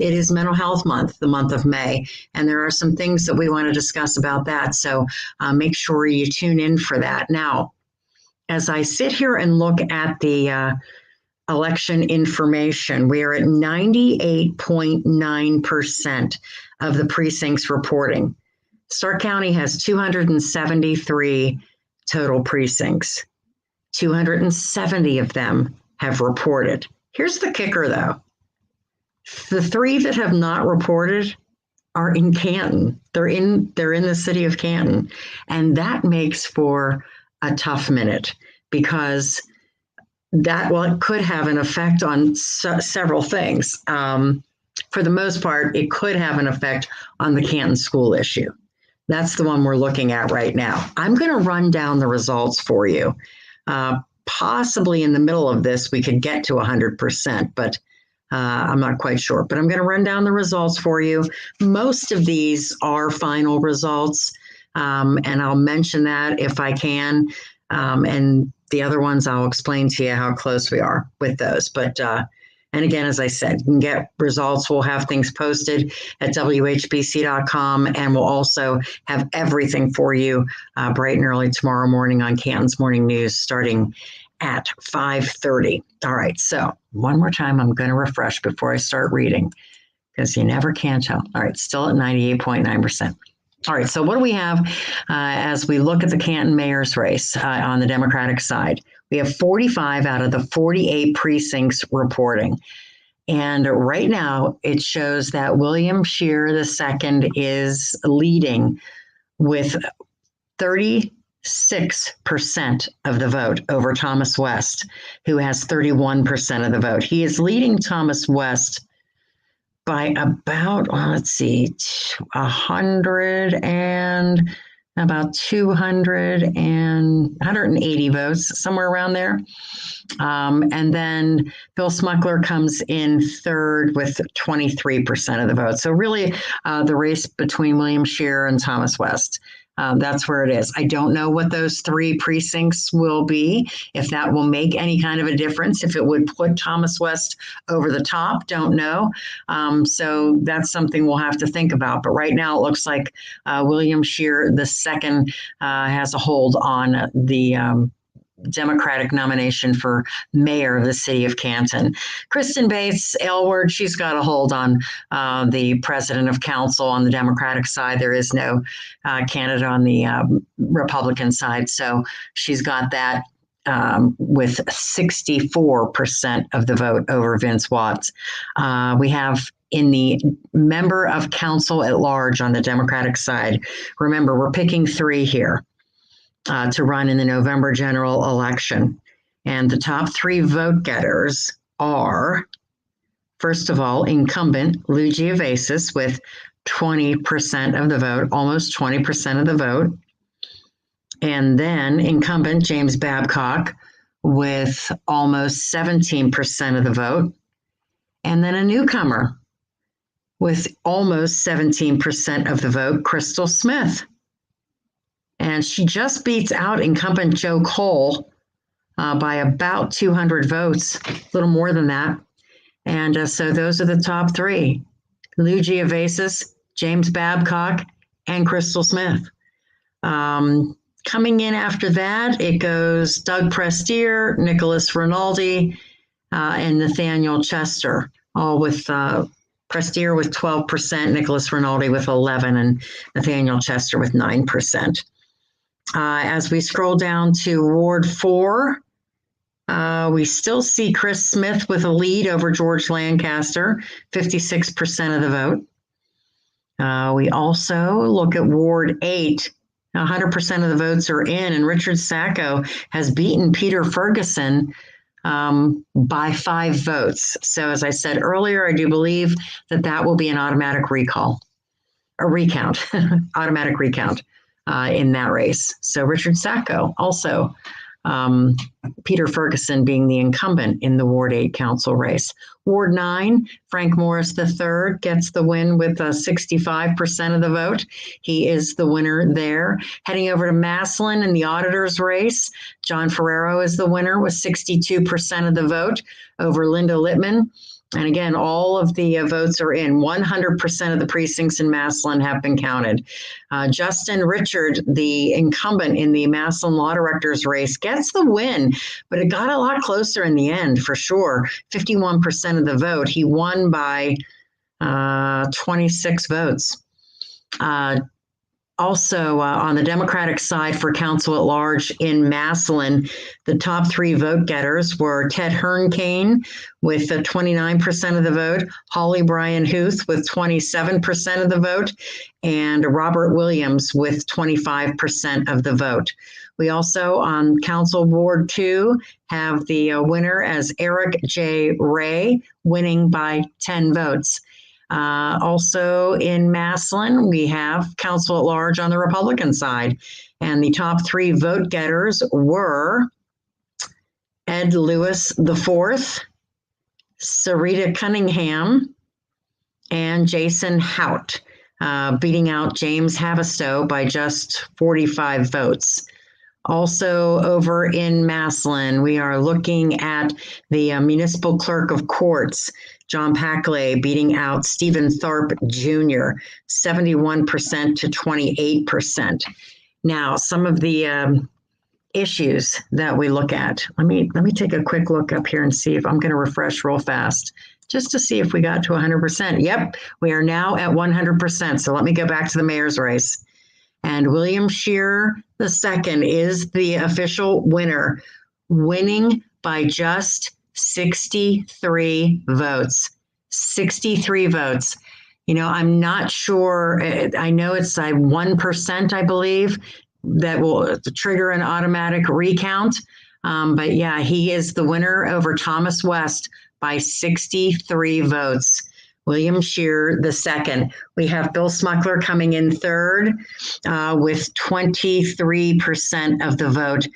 It is Mental Health Month, the month of May, and there are some things that we want to discuss about that. So make sure you tune in for that. Now, as I sit here and look at the election information, we are at 98.9% of the precincts reporting. Stark County has 273 total precincts. 270 of them have reported. Here's the kicker, though. The 3 that have not reported are in Canton. They're in the city of Canton. And that makes for a tough minute because it could have an effect on several things. For the most part, it could have an effect on the Canton school issue. That's the one we're looking at right now. I'm going to run down the results for you. Possibly in the middle of this, we could get to 100%, but I'm not quite sure. But I'm going to run down the results for you. Most of these are final results, and I'll mention that if I can. And the other ones, I'll explain to you how close we are with those. But and again, as I said, you can get results. We'll have things posted at WHBC.com, and we'll also have everything for you bright and early tomorrow morning on Canton's Morning News starting at 5:30. All right, so one more time, I'm going to refresh before I start reading because you never can tell. All right, still at 98.9%. All right, so what do we have as we look at the Canton mayor's race on the Democratic side? We have 45 out of the 48 precincts reporting. And right now, it shows that William Scheer II is leading with 36% of the vote over Thomas West, who has 31% of the vote. He is leading Thomas West by about, 180 votes, somewhere around there. And then Bill Smuckler comes in third with 23% of the vote. So really the race between William Scheer and Thomas West. That's where it is. I don't know what those 3 precincts will be, if that will make any kind of a difference, if it would put Thomas West over the top, don't know. So that's something we'll have to think about. But right now it looks like William Scheer II has a hold on the Democratic nomination for mayor of the city of Canton. Kristen Bates Aylward, she's got a hold on the president of council on the Democratic side. There is no candidate on the Republican side, so she's got that with 64% of the vote over Vince Watts. We have in the member of council at large on the Democratic side. Remember, we're picking 3 here to run in the November general election. And the top 3 vote getters are, first of all, incumbent Lou Geovasis with 20% of the vote, almost 20% of the vote. And then incumbent James Babcock with almost 17% of the vote. And then a newcomer with almost 17% of the vote, Crystal Smith. And she just beats out incumbent Joe Cole by about 200 votes, a little more than that. And so those are the top 3, Lou Geovasis, James Babcock, and Crystal Smith. Coming in after that, it goes Doug Prestier, Nicholas Rinaldi, and Nathaniel Chester, all with Prestier with 12%, Nicholas Rinaldi with 11%, and Nathaniel Chester with 9%. As we scroll down to Ward 4, We still see Chris Smith with a lead over George Lancaster, 56% of the vote. We also look at Ward 8. 100% of the votes are in, and Richard Sacco has beaten Peter Ferguson by 5 votes. So as I said earlier, I do believe that will be an automatic recount, automatic recount in that race. So Richard Sacco also. Peter Ferguson being the incumbent in the Ward 8 council race. Ward 9, Frank Morris III gets the win with 65% of the vote. He is the winner there. Heading over to Massillon in the auditor's race, John Ferrero is the winner with 62% of the vote over Linda Littman. And again, all of the votes are in. 100% of the precincts in Massillon have been counted. Justin Richard, the incumbent in the Massillon Law Directors race, gets the win, but it got a lot closer in the end, for sure. 51% of the vote. He won by 26 votes. Also, on the Democratic side for council at large in Massillon, the top 3 vote getters were Ted Hernkane with 29% of the vote, Holly Bryan Huth with 27% of the vote, and Robert Williams with 25% of the vote. We also, on Council Ward 2, have the winner as Eric J. Ray, winning by 10 votes. Also in Massillon, we have council at large on the Republican side. And the top 3 vote getters were Ed Lewis IV, Sarita Cunningham, and Jason Hout, beating out James Havistow by just 45 votes. Also over in Massillon, we are looking at the municipal clerk of courts, John Packley, beating out Stephen Tharp Jr., 71% to 28%. Now, some of the issues that we look at. Let me take a quick look up here and see if I'm going to refresh real fast, just to see if we got to 100%. Yep, we are now at 100%. So let me go back to the mayor's race. And William Scheer II is the official winner, winning by just 63 votes. 63 votes. You know, I'm not sure. I know it's 1%, I believe, that will trigger an automatic recount. But yeah, he is the winner over Thomas West by 63 votes. William Scheer II. We have Bill Smuckler coming in third with 23% of the vote,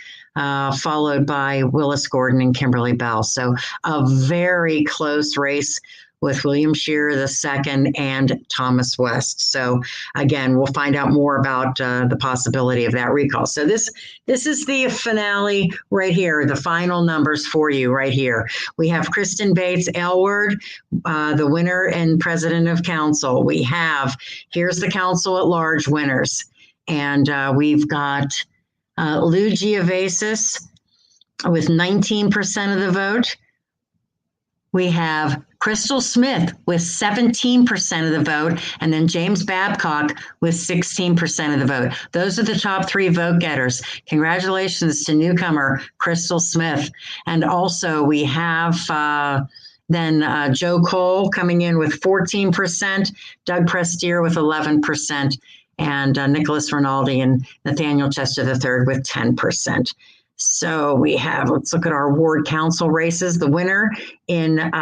followed by Willis Gordon and Kimberly Bell. So a very close race with William Scheer II and Thomas West. So again, we'll find out more about the possibility of that recall. So this is the finale right here, the final numbers for you right here. We have Kristen Bates Aylward, the winner and president of council. We have, here's the council at large winners. And we've got Lou Giavasis with 19% of the vote. We have Crystal Smith with 17% of the vote, and then James Babcock with 16% of the vote. Those are the top 3 vote getters. Congratulations to newcomer Crystal Smith. And also we have then Joe Cole coming in with 14%, Doug Prestier with 11%, and Nicholas Rinaldi and Nathaniel Chester III with 10%. So we have, let's look at our ward council races. The winner in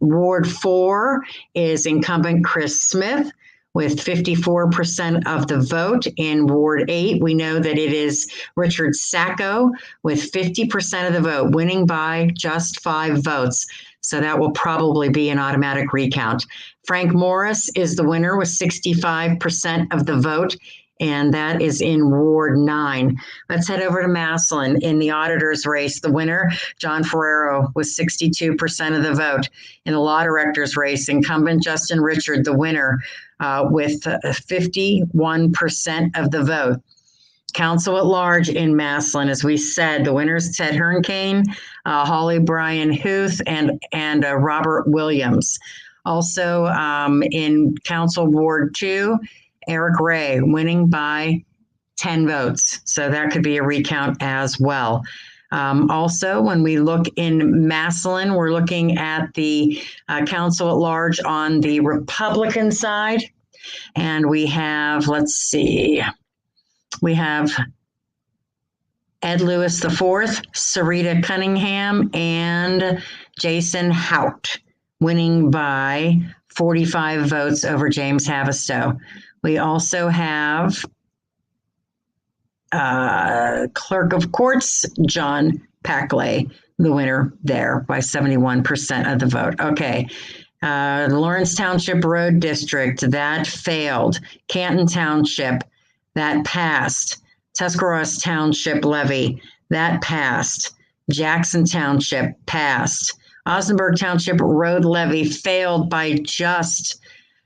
Ward 4 is incumbent Chris Smith with 54% of the vote. In Ward 8, we know that it is Richard Sacco with 50% of the vote, winning by just 5 votes. So that will probably be an automatic recount. Frank Morris is the winner with 65% of the vote, and that is in Ward 9. Let's head over to Massillon. In the auditor's race, the winner, John Ferrero, with 62% of the vote. In the law director's race, incumbent Justin Richard, the winner, with 51% of the vote. Council at large in Massillon, as we said, the winners Ted Hernkane, Holly Bryan Huth, and Robert Williams. Also in Council Ward 2, Eric Ray winning by 10 votes. So that could be a recount as well. Also, when we look in Massillon, we're looking at the council at large on the Republican side. And we have, let's see, we have Ed Lewis IV, Sarita Cunningham, and Jason Hout winning by 45 votes over James Havistow. We also have Clerk of Courts, John Packley, the winner there by 71% of the vote. Okay. Lawrence Township Road District, that failed. Canton Township, that passed. Tuscarawas Township levy, that passed. Jackson Township passed. Osnaburg Township road levy failed by just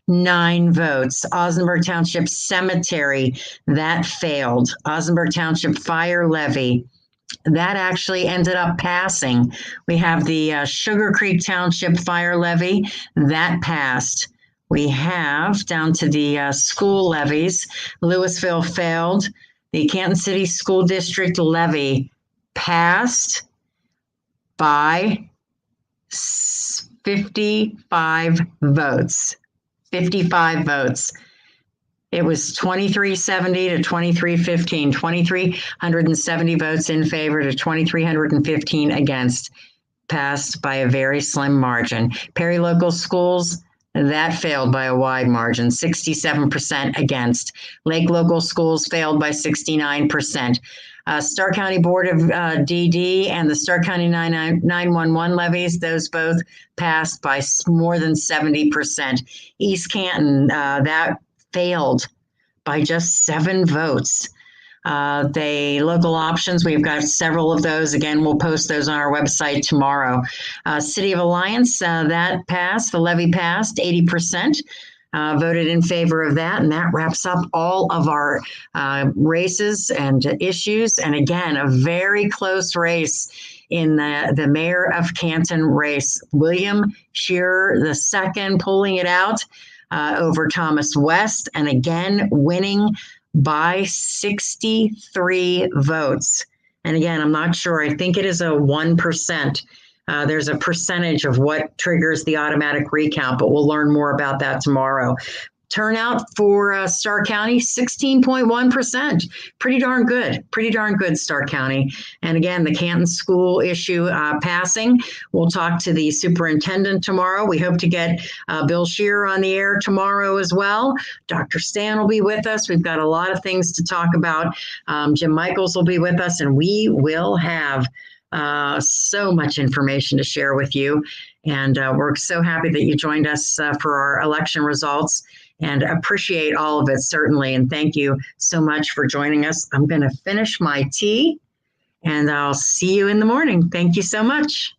9 votes. Osnaburg Township Cemetery, that failed. Osnaburg Township fire levy, that actually ended up passing. We have the Sugar Creek Township fire levy, that passed. We have down to the school levies. Louisville failed. The Canton City School District levy passed by 55 votes. 55 votes. It was 2370 to 2315, 2,370 votes in favor to 2,315 against, passed by a very slim margin. Perry Local Schools, that failed by a wide margin, 67% against. Lake Local Schools failed by 69%. Stark County Board of DD and the Stark County 911 levies, those both passed by more than 70%. East Canton, that failed by just 7 votes. The local options, we've got several of those. Again, we'll post those on our website tomorrow. City of Alliance, that passed. The levy passed, 80%. Voted in favor of that, and that wraps up all of our races and issues. And again, a very close race in the mayor of Canton race. William Shearer II pulling it out over Thomas West, and again winning by 63 votes. And again, I'm not sure. I think it is a 1%. There's a percentage of what triggers the automatic recount, but we'll learn more about that tomorrow. Turnout for Stark County, 16.1%. Pretty darn good, Stark County. And again, the Canton school issue passing. We'll talk to the superintendent tomorrow. We hope to get Bill Shearer on the air tomorrow as well. Dr. Stan will be with us. We've got a lot of things to talk about. Jim Michaels will be with us, and we will have so much information to share with you. And we're so happy that you joined us for our election results, and appreciate all of it, certainly. And thank you so much for joining us. I'm going to finish my tea, and I'll see you in the morning. Thank you so much.